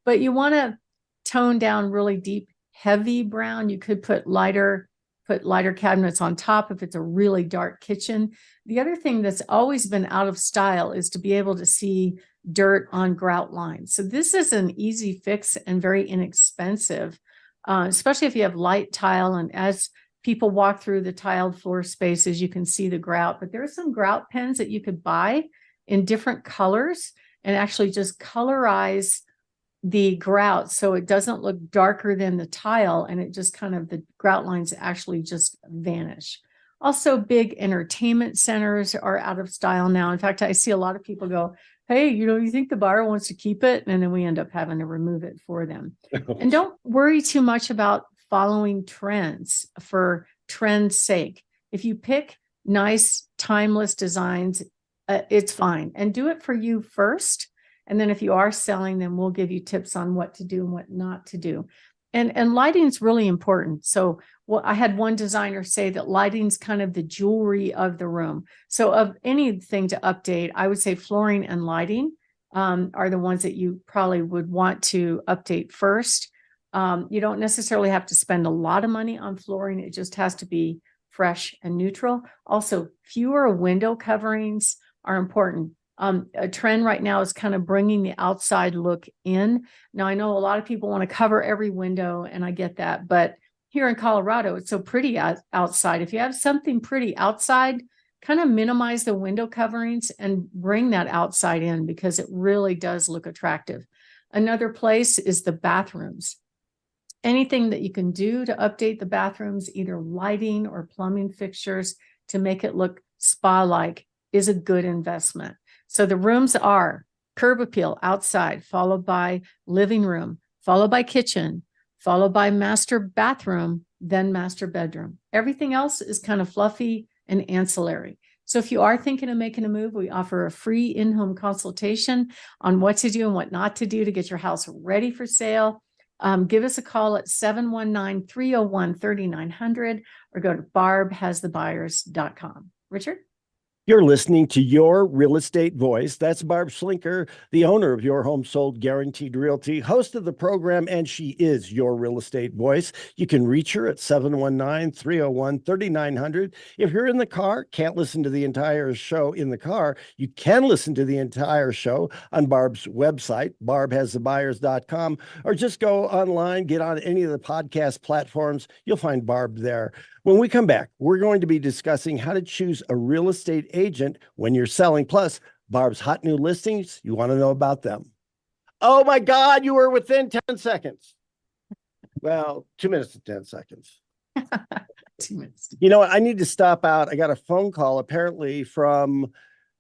Speaker 2: But you want to tone down really deep, heavy brown. You could put lighter cabinets on top if it's a really dark kitchen. The other thing that's always been out of style is to be able to see dirt on grout lines. So this is an easy fix and very inexpensive, especially if you have light tile. And as people walk through the tiled floor spaces, you can see the grout. But there are some grout pens that you could buy in different colors and actually just colorize the grout so it doesn't look darker than the tile, and it just kind of, the grout lines actually just vanish. Also, big entertainment centers are out of style now. In fact, I see a lot of people go, hey, you think the buyer wants to keep it? And then we end up having to remove it for them. And don't worry too much about following trends for trend's sake. If you pick nice, timeless designs, it's fine. And do it for you first. And then if you are selling, then we'll give you tips on what to do and what not to do. And lighting is really important. So I had one designer say that lighting's kind of the jewelry of the room. So of anything to update, I would say flooring and lighting are the ones that you probably would want to update first. You don't necessarily have to spend a lot of money on flooring. It just has to be fresh and neutral. Also, fewer window coverings are important. A trend right now is kind of bringing the outside look in. Now, I know a lot of people want to cover every window, and I get that, but here in Colorado, it's so pretty outside. If you have something pretty outside, kind of minimize the window coverings and bring that outside in because it really does look attractive. Another place is the bathrooms. Anything that you can do to update the bathrooms, either lighting or plumbing fixtures to make it look spa-like, is a good investment. So the rooms are curb appeal outside, followed by living room, followed by kitchen, followed by master bathroom, then master bedroom. Everything else is kind of fluffy and ancillary. So if you are thinking of making a move, we offer a free in-home consultation on what to do and what not to do to get your house ready for sale. Give us a call at 719-301-3900 or go to barbhasthebuyers.com. Richard?
Speaker 1: You're listening to Your Real Estate Voice. That's Barb Schlinker, the owner of Your Home Sold Guaranteed Realty, host of the program, and she is Your Real Estate Voice. You can reach her at 719-301-3900. If you're in the car, can't listen to the entire show in the car, you can listen to the entire show on Barb's website, barbhasthebuyers.com, or just go online, get on any of the podcast platforms. You'll find Barb there. When we come back, we're going to be discussing how to choose a real estate agent when you're selling, plus Barb's hot new listings. You want to know about them. Oh my God, you were within 10 seconds. Well, 2 minutes and 10 seconds.
Speaker 2: 2 minutes.
Speaker 1: You know what? I need to stop out. I got a phone call apparently from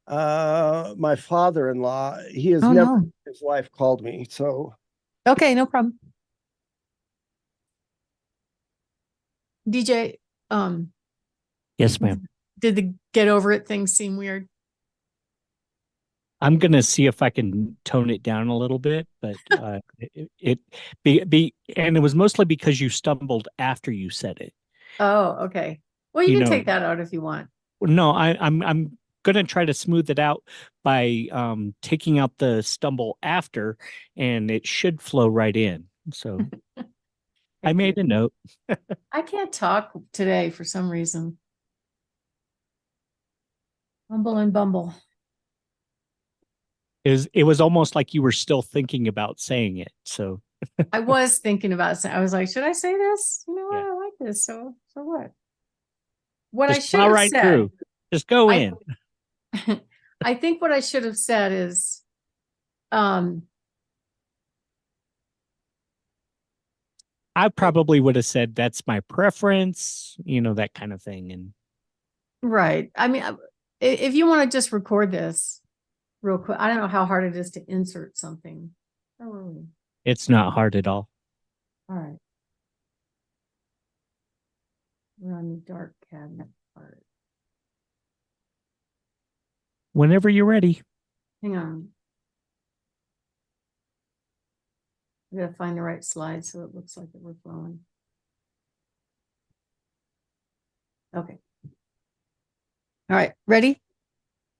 Speaker 1: my father-in-law. He has never in his life called me. So
Speaker 2: okay, no problem. DJ,
Speaker 3: yes, ma'am.
Speaker 2: Did the get over it thing seem weird?
Speaker 3: I'm gonna see if I can tone it down a little bit, but and it was mostly because you stumbled after you said it.
Speaker 2: Oh, okay. Well, you can take that out if you want.
Speaker 3: No, I'm gonna try to smooth it out by taking out the stumble after, and it should flow right in. So I made a note.
Speaker 2: I can't talk today for some reason. Bumble and bumble.
Speaker 3: It was almost like you were still thinking about saying it. So
Speaker 2: I was thinking about it. I was like, should I say this? You know what? I like this. So what? What
Speaker 3: just
Speaker 2: I should have said.
Speaker 3: Through. Just go in.
Speaker 2: I think what I should have said is,
Speaker 3: I probably would have said that's my preference, that kind of thing. And
Speaker 2: right. I mean, if you want to just record this real quick, I don't know how hard it is to insert something. Oh.
Speaker 3: It's not hard at all.
Speaker 2: All right. We're on the dark cabinet part.
Speaker 3: Whenever you're ready.
Speaker 2: Hang on. I gotta find the right slide so it looks like we're flowing. Okay. All right, ready?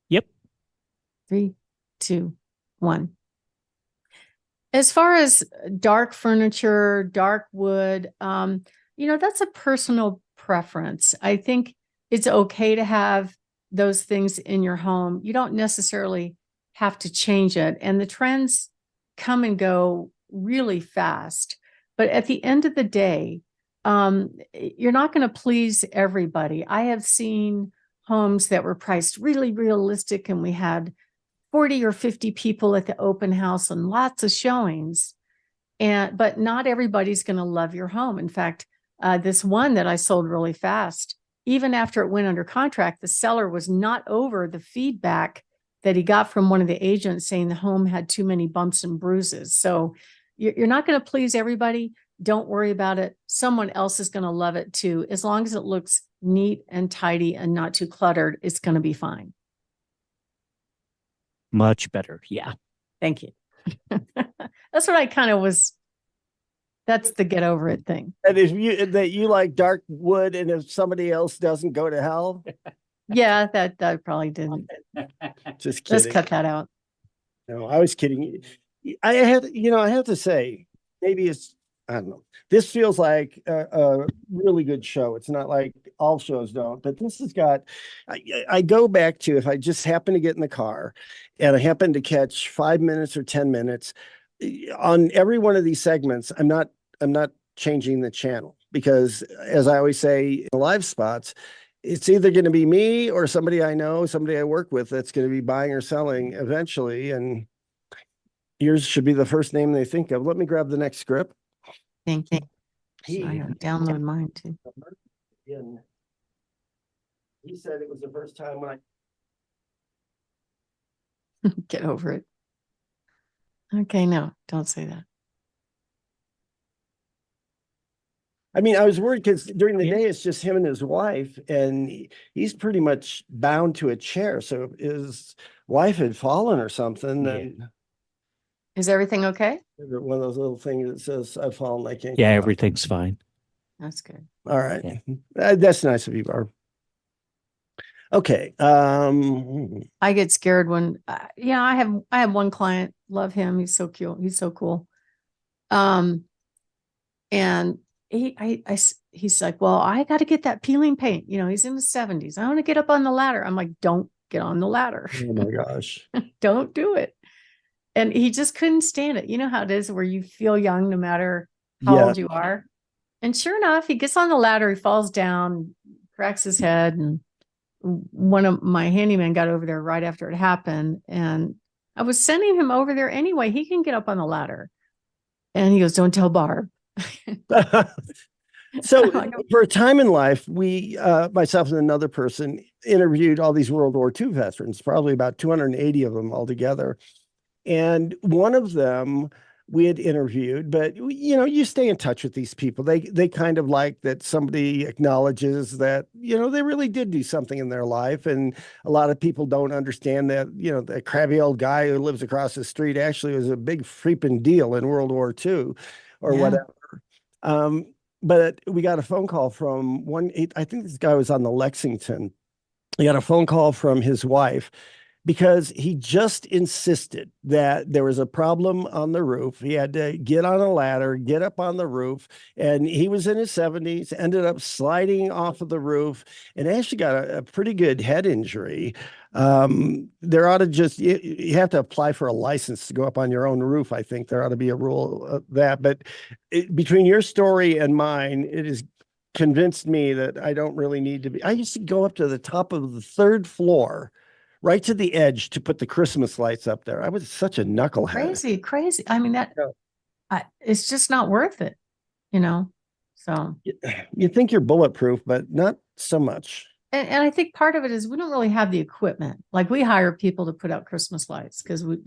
Speaker 3: Yep.
Speaker 2: 3, 2, 1. As far as dark furniture, dark wood, that's a personal preference. I think it's okay to have those things in your home. You don't necessarily have to change it. And the trends come and go really fast. But at the end of the day, you're not going to please everybody. I have seen homes that were priced really realistic, and we had 40 or 50 people at the open house and lots of showings. But not everybody's going to love your home. In fact, this one that I sold really fast, even after it went under contract, the seller was not over the feedback that he got from one of the agents saying the home had too many bumps and bruises. So you're not going to please everybody. Don't worry about it. Someone else is going to love it too. As long as it looks neat and tidy and not too cluttered, it's going to be fine.
Speaker 3: Much better. Yeah.
Speaker 2: Thank you. That's what I kind of was. That's the get over it thing.
Speaker 1: And if you like dark wood, and if somebody else doesn't, go to hell.
Speaker 2: Yeah, that probably didn't.
Speaker 1: Just kidding.
Speaker 2: Let's cut that out.
Speaker 1: No, I was kidding. I have to say, maybe I don't know. This feels like a really good show. It's not like all shows don't, but this has got, I go back to, if I just happen to get in the car and I happen to catch 5 minutes or 10 minutes on every one of these segments, I'm not changing the channel, because as I always say in the live spots, it's either going to be me or somebody I know, somebody I work with that's going to be buying or selling eventually. And yours should be the first name they think of. Let me grab the next script.
Speaker 2: Thank you. I gotta download mine too.
Speaker 1: He said it was the first time when
Speaker 2: Get over it. Okay, no, don't say that.
Speaker 1: I mean, I was worried because during the day it's just him and his wife, and he's pretty much bound to a chair. So his wife had fallen or something. And
Speaker 2: is everything okay?
Speaker 1: One of those little things that says I've fallen. I can't.
Speaker 3: Yeah, everything's fine.
Speaker 2: That's good.
Speaker 1: All right. Yeah. That's nice of you, Barb. Okay.
Speaker 2: I get scared when, I have one client, love him. He's so cute. He's so cool. And he's like, well, I got to get that peeling paint. He's in his 70s. I want to get up on the ladder. I'm like, don't get on the ladder.
Speaker 1: Oh my gosh.
Speaker 2: Don't do it. And he just couldn't stand it. You know how it is where you feel young no matter how old you are. And sure enough, he gets on the ladder, he falls down, cracks his head. And one of my handyman got over there right after it happened. And I was sending him over there anyway. He can get up on the ladder. And he goes, don't tell Barb.
Speaker 1: So for a time in life, we, myself and another person, interviewed all these World War II veterans, probably about 280 of them altogether. And one of them we had interviewed, but you stay in touch with these people. They kind of like that somebody acknowledges that, they really did do something in their life. And a lot of people don't understand that, the crabby old guy who lives across the street actually was a big freaking deal in World War II or whatever. But we got a phone call from I think this guy was on the Lexington. He got a phone call from his wife because he just insisted that there was a problem on the roof. He had to get on a ladder, get up on the roof, and he was in his 70s, ended up sliding off of the roof and actually got a pretty good head injury. There ought to you have to apply for a license to go up on your own roof. I think there ought to be a rule of that. But between your story and mine, it has convinced me that I don't really need to be. I used to go up to the top of the 3rd floor, right to the edge, to put the Christmas lights up there. I was such a knucklehead.
Speaker 2: Crazy. I mean, it's just not worth it, so.
Speaker 1: You think you're bulletproof, but not so much.
Speaker 2: And I think part of it is we don't really have the equipment. Like we hire people to put out Christmas lights because we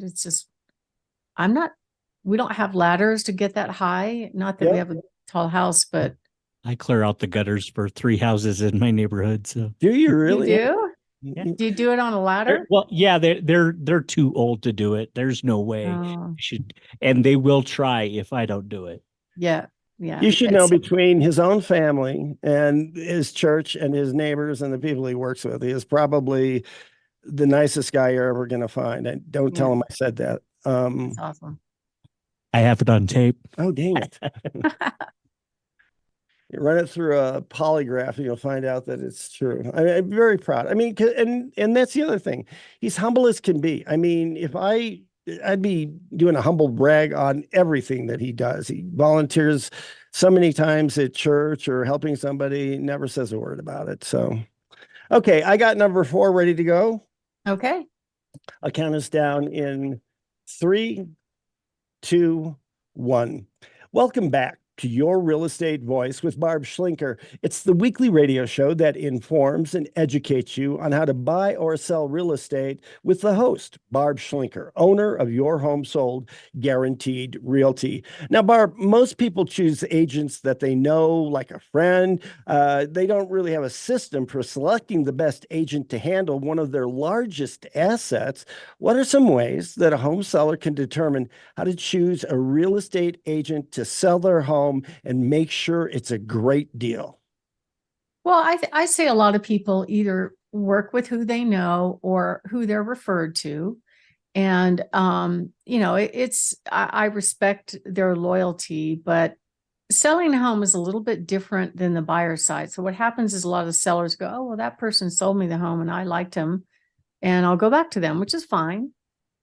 Speaker 2: don't have ladders to get that high. Not that we have a tall house, but.
Speaker 3: I clear out the gutters for 3 houses in my neighborhood. So
Speaker 1: do you really?
Speaker 2: You do? Yeah. Do you do it on a ladder?
Speaker 3: They're too old to do it. There's no way. And they will try if I don't do it.
Speaker 2: Yeah.
Speaker 1: You should know, between his own family and his church and his neighbors and the people he works with, he is probably the nicest guy you're ever going to find. Don't tell him I said that.
Speaker 2: That's awesome.
Speaker 3: I have it on tape.
Speaker 1: Oh, dang it. You run it through a polygraph and you'll find out that it's true. I'm very proud. I mean, and that's the other thing. He's humble as can be. I mean, if I'd be doing a humble brag on everything that he does. He volunteers so many times at church or helping somebody, never says a word about it. So, okay, I got number 4 ready to go.
Speaker 2: Okay.
Speaker 1: I'll count us down in 3, 2, 1. Welcome back to Your Real Estate Voice with Barb Schlinker. It's the weekly radio show that informs and educates you on how to buy or sell real estate with the host, Barb Schlinker, owner of Your Home Sold Guaranteed Realty. Now, Barb, most people choose agents that they know, like a friend. They don't really have a system for selecting the best agent to handle one of their largest assets. What are some ways that a home seller can determine how to choose a real estate agent to sell their home and make sure it's a great deal?
Speaker 2: Well, I say a lot of people either work with who they know or who they're referred to. And, I respect their loyalty, but selling a home is a little bit different than the buyer side. So what happens is a lot of sellers go, oh, well, that person sold me the home and I liked him and I'll go back to them, which is fine.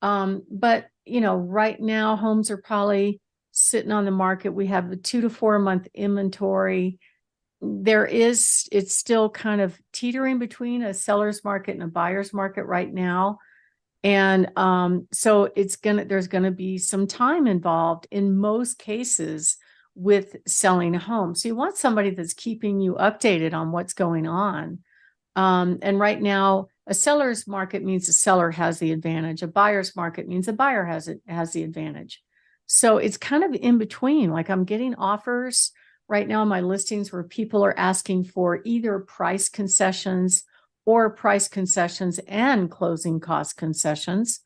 Speaker 2: But, right now homes are probably sitting on the market. We have a 2 to 4 month inventory. It's still kind of teetering between a seller's market and a buyer's market right now. And so there's gonna be some time involved in most cases with selling a home. So you want somebody that's keeping you updated on what's going on. And right now, a seller's market means the seller has the advantage. A buyer's market means the buyer has the advantage. So it's kind of in between. Like I'm getting offers right now on my listings where people are asking for either price concessions or price concessions and closing cost concessions,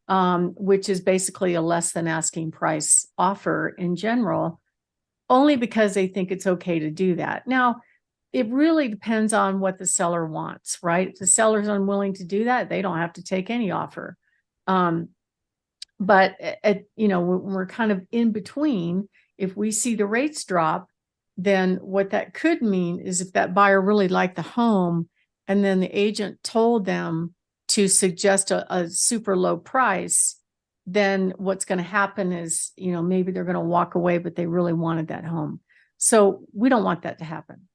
Speaker 2: which is basically a less than asking price offer in general, only because they think it's okay to do that. Now, it really depends on what the seller wants, right? If the seller's unwilling to do that, they don't have to take any offer. But we're kind of in between. If we see the rates drop, then what that could mean is if that buyer really liked the home and then the agent told them to suggest a super low price, then what's going to happen is, maybe they're going to walk away, but they really wanted that home. So we don't want that to happen.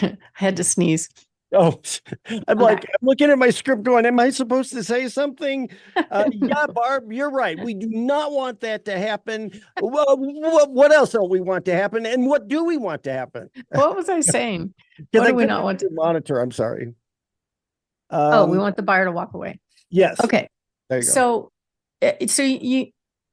Speaker 2: I had to sneeze.
Speaker 1: Oh, I'm looking at my script going, am I supposed to say something? Yeah, Barb, you're right. We do not want that to happen. Well, what else don't we want to happen? And what do we want to happen?
Speaker 2: What was I saying? What do we not want to
Speaker 1: monitor? I'm sorry.
Speaker 2: We want the buyer to walk away.
Speaker 1: Yes.
Speaker 2: Okay.
Speaker 1: There you go.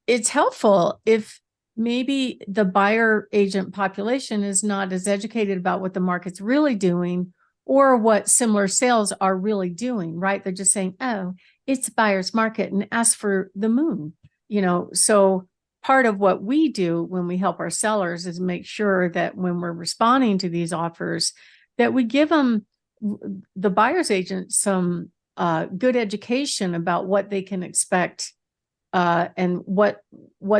Speaker 2: It's helpful if maybe the buyer agent population is not as educated about what the market's really doing or what similar sales are really doing, right? They're just saying, oh, it's a buyer's market and ask for the moon, So part of what we do when we help our sellers is make sure that when we're responding to these offers, that we give them, the buyer's agent, some good education about what they can expect and what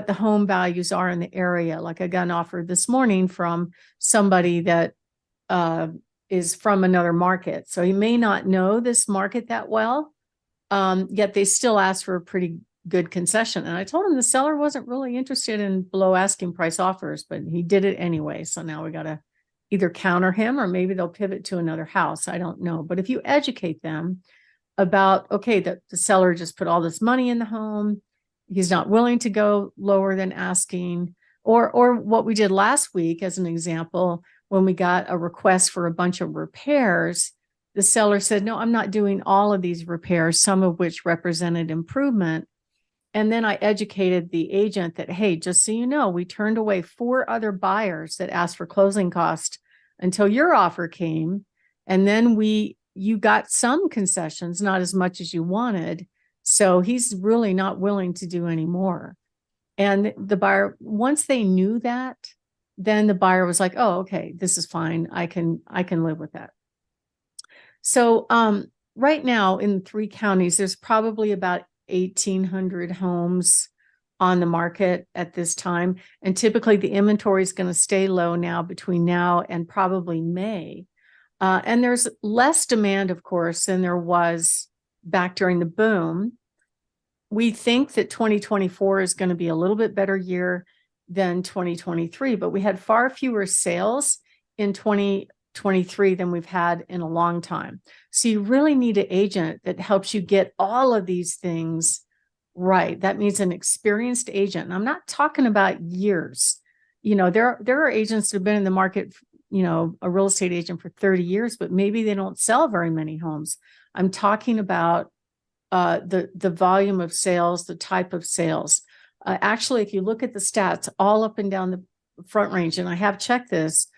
Speaker 2: the home values are in the area. Like I got an offer this morning from somebody that is from another market. So he may not know this market that well, yet they still ask for a pretty good concession. And I told him the seller wasn't really interested in below asking price offers, but he did it anyway. So now we got to either counter him or maybe they'll pivot to another house. I don't know. But if you educate them about, okay, the seller just put all this money in the home, he's not willing to go lower than asking, or what we did last week as an example, when we got a request for a bunch of repairs, the seller said, no, I'm not doing all of these repairs, some of which represented improvement. And then I educated the agent that, hey, just so you know, we turned away 4 other buyers that asked for closing cost until your offer came. And then you got some concessions, not as much as you wanted. So he's really not willing to do any more. And the buyer, once they knew that, then the buyer was like, oh, okay, this is fine. I can live with that. So right now in 3 counties, there's probably about 1,800 homes on the market at this time. And typically the inventory is going to stay low now between now and probably May. And there's less demand, of course, than there was back during the boom. We think that 2024 is going to be a little bit better year than 2023, but we had far fewer sales in 2023 than we've had in a long time. So you really need an agent that helps you get all of these things Right. That means an experienced agent. And I'm not talking about years. There are agents that have been in the market, a real estate agent for 30 years, but maybe they don't sell very many homes. I'm talking about the volume of sales, the type of sales. Actually, if you look at the stats all up and down the Front Range, and I have checked this,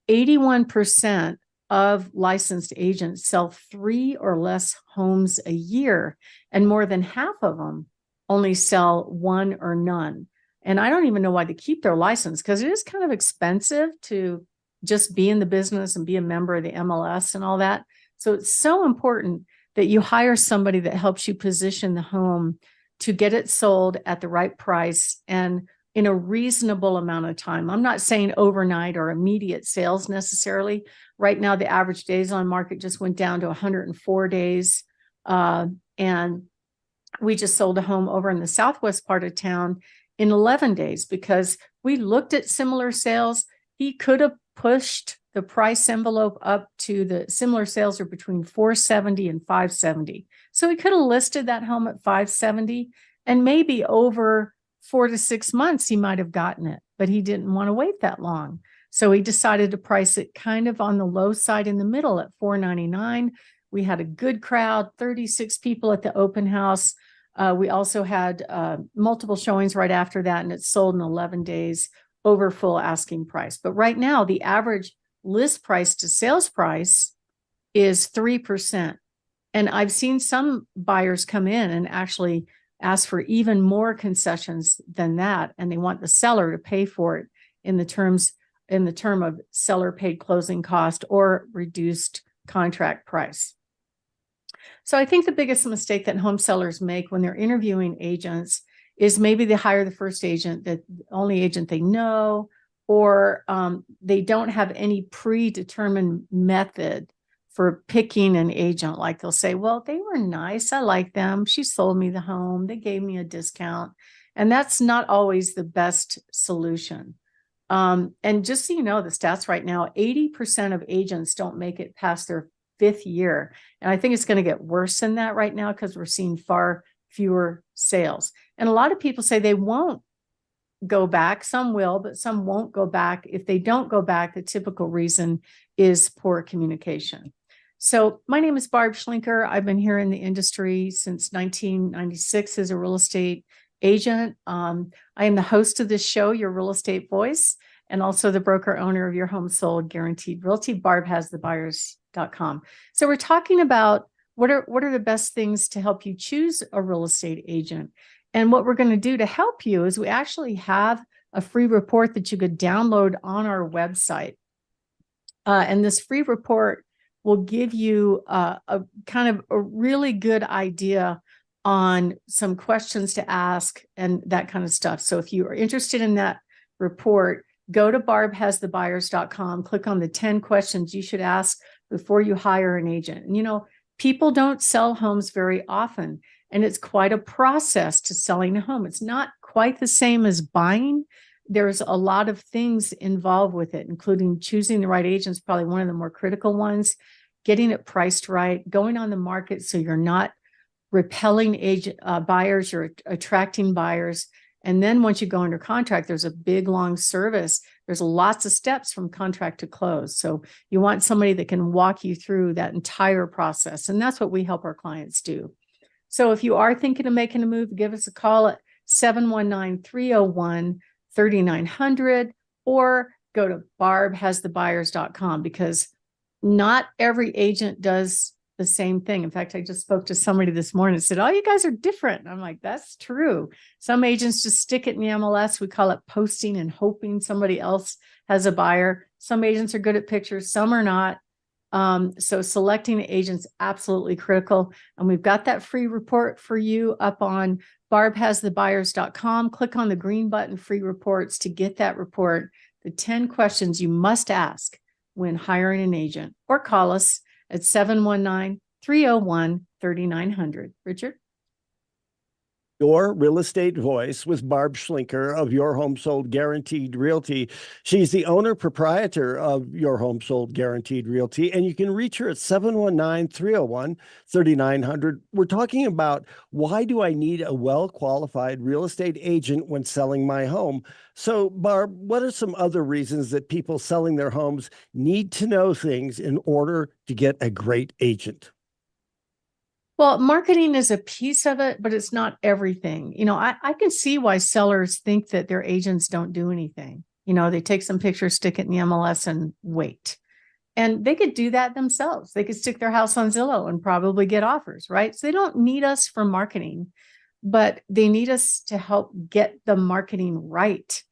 Speaker 2: 81% of licensed agents sell 3 or less homes a year, and more than half of them only sell 1 or none. And I don't even know why they keep their license, because it is kind of expensive to just be in the business and be a member of the MLS and all that. So it's so important that you hire somebody that helps you position the home to get it sold at the right price and in a reasonable amount of time. I'm not saying overnight or immediate sales necessarily. Right now, the average days on market just went down to 104 days. And we just sold a home over in the southwest part of town in 11 days because we looked at similar sales. He could have pushed the price envelope up to the similar sales are between 470 and 570. So he could have listed that home at 570, and maybe over 4 to 6 months, he might have gotten it, but he didn't want to wait that long. So he decided to price it kind of on the low side in the middle at 499. We had a good crowd, 36 people at the open house. We also had multiple showings right after that, and it sold in 11 days over full asking price. But right now, the average list price to sales price is 3%. And I've seen some buyers come in and actually ask for even more concessions than that, and they want the seller to pay for it in the term of seller paid closing cost or reduced contract price. So I think the biggest mistake that home sellers make when they're interviewing agents is maybe they hire the first agent, the only agent they know, or they don't have any predetermined method for picking an agent. Like they'll say, well, they were nice. I like them. She sold me the home. They gave me a discount. And that's not always the best solution. And just so you know, the stats right now, 80% of agents don't make it past their 5th year. And I think it's going to get worse than that right now because we're seeing far fewer sales. And a lot of people say they won't go back. Some will, but some won't go back. If they don't go back, the typical reason is poor communication. So my name is Barb Schlinker. I've been here in the industry since 1996 as a real estate agent. I am the host of this show, Your Real Estate Voice, and also the broker owner of Your Home Sold Guaranteed Realty, barbhasthebuyers.com. So we're talking about what are the best things to help you choose a real estate agent. And what we're going to do to help you is we actually have a free report that you could download on our website. And this free report will give you a kind of a really good idea on some questions to ask and that kind of stuff. So if you are interested in that report, go to barbhasthebuyers.com, click on the 10 questions you should ask before you hire an agent. And people don't sell homes very often, and it's quite a process to selling a home. It's not quite the same as buying. There's a lot of things involved with it, including choosing the right agent is probably one of the more critical ones, getting it priced right, going on the market so you're not repelling buyers, you're attracting buyers. And then once you go under contract, there's a big, long service. There's lots of steps from contract to close. So you want somebody that can walk you through that entire process. And that's what we help our clients do. So if you are thinking of making a move, give us a call at 719-301-3900 or go to barbhasthebuyers.com, because not every agent does the same thing. In fact, I just spoke to somebody this morning and said, oh, you guys are different. I'm like, that's true. Some agents just stick it in the MLS. We call it posting and hoping somebody else has a buyer. Some agents are good at pictures, some are not. So selecting the agent's absolutely critical. And we've got that free report for you up on barbhasthebuyers.com. Click on the green button, free reports, to get that report, the 10 questions you must ask when hiring an agent, or call us at 719-301-3900. Richard?
Speaker 1: Your real estate voice with Barb Schlinker of Your Home Sold Guaranteed Realty. She's the owner proprietor of Your Home Sold Guaranteed Realty, and you can reach her at 719-301-3900. We're talking about, why do I need a well-qualified real estate agent when selling my home? So, Barb, what are some other reasons that people selling their homes need to know things in order to get a great agent?
Speaker 2: Well, marketing is a piece of it, but it's not everything. I can see why sellers think that their agents don't do anything. They take some pictures, stick it in the MLS and wait. And they could do that themselves. They could stick their house on Zillow and probably get offers, right? So they don't need us for marketing, but they need us to help get the marketing right.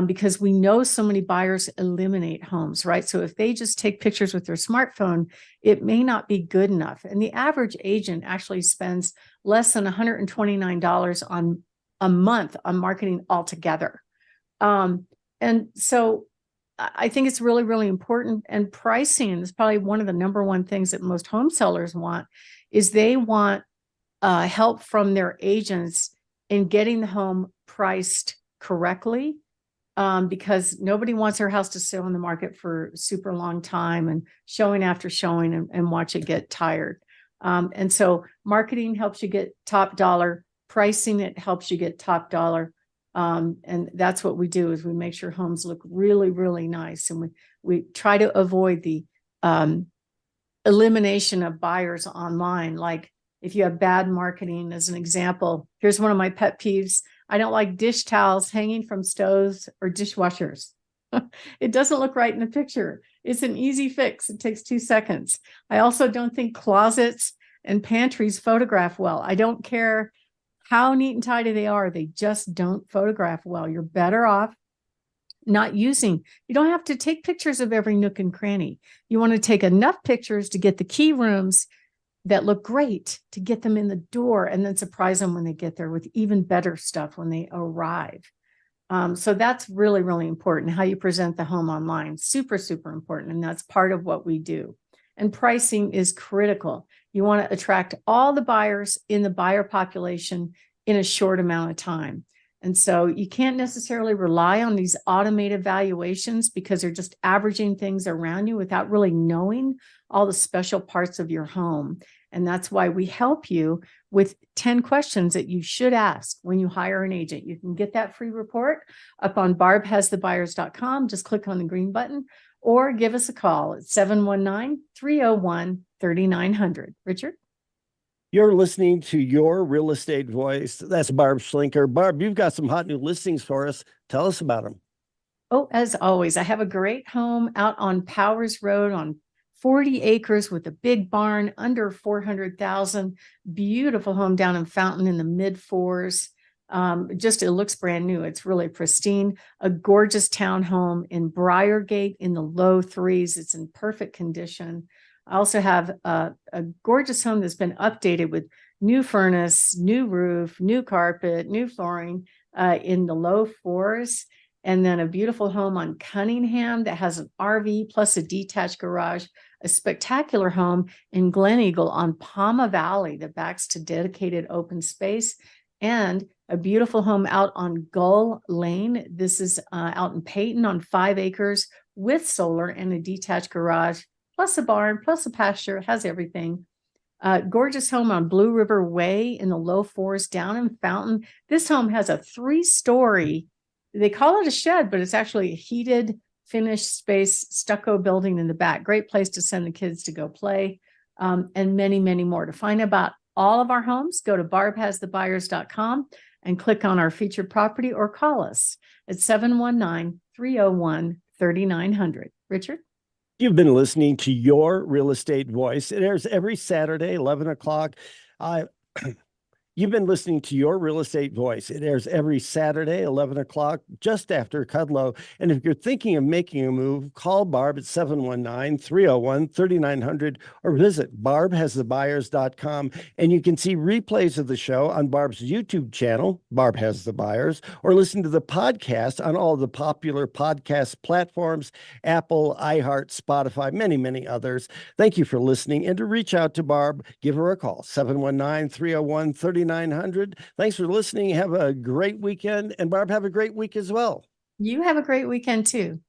Speaker 2: Because we know so many buyers eliminate homes, right? So if they just take pictures with their smartphone, it may not be good enough. And the average agent actually spends less than $129 on a month on marketing altogether. And so I think it's really, really important. And pricing is probably one of the number one things that most home sellers want, is they want help from their agents in getting the home priced correctly. Because nobody wants their house to sit on the market for a super long time and showing after showing and watch it get tired. And so marketing helps you get top dollar, pricing it helps you get top dollar. And that's what we do, is we make sure homes look really, really nice. And we try to avoid the elimination of buyers online. Like if you have bad marketing, as an example, here's one of my pet peeves. I don't like dish towels hanging from stoves or dishwashers. It doesn't look right in the picture. It's an easy fix. It takes 2 seconds. I also don't think closets and pantries photograph well. I don't care how neat and tidy they are. They just don't photograph well. You're better off not using. You don't have to take pictures of every nook and cranny. You want to take enough pictures to get the key rooms that look great, to get them in the door, and then surprise them when they get there with even better stuff when they arrive. So that's really, really important. How you present the home online, super, super important. And that's part of what we do. And pricing is critical. You want to attract all the buyers in the buyer population in a short amount of time. And so you can't necessarily rely on these automated valuations, because they're just averaging things around you without really knowing all the special parts of your home. And that's why we help you with 10 questions that you should ask when you hire an agent. You can get that free report up on barbhasthebuyers.com. Just click on the green button or give us a call at 719-301-3900. Richard?
Speaker 1: You're listening to Your Real Estate Voice. That's Barb Schlinker. Barb, you've got some hot new listings for us. Tell us about them.
Speaker 2: Oh, as always, I have a great home out on Powers Road on 40 acres with a big barn, under 400,000. Beautiful home down in Fountain in the mid fours. It looks brand new. It's really pristine. A gorgeous townhome in Briargate in the low threes. It's in perfect condition. I also have a gorgeous home that's been updated with new furnace, new roof, new carpet, new flooring in the low fours. And then a beautiful home on Cunningham that has an RV plus a detached garage, a spectacular home in Glen Eagle on Palma Valley that backs to dedicated open space, and a beautiful home out on Gull Lane. This is out in Peyton on 5 acres with solar and a detached garage, plus a barn, plus a pasture, has everything. Gorgeous home on Blue River Way in the low fours down in Fountain. This home has a 3-story, they call it a shed, but it's actually a heated, finished space, stucco building in the back. Great place to send the kids to go play, and many, many more. To find out about all of our homes, go to barbhasthebuyers.com and click on our featured property, or call us at 719-301-3900. Richard?
Speaker 1: You've been listening to Your Real Estate Voice. It airs every Saturday, 11 o'clock. You've been listening to Your Real Estate Voice. It airs every Saturday, 11 o'clock, just after Kudlow. And if you're thinking of making a move, call Barb at 719-301-3900 or visit barbhasthebuyers.com. And you can see replays of the show on Barb's YouTube channel, Barb Has the Buyers, or listen to the podcast on all the popular podcast platforms, Apple, iHeart, Spotify, many, many others. Thank you for listening. And to reach out to Barb, give her a call, 719-301-3900. 4900. Thanks for listening. Have a great weekend. And Barb, have a great week as well.
Speaker 2: You have a great weekend too.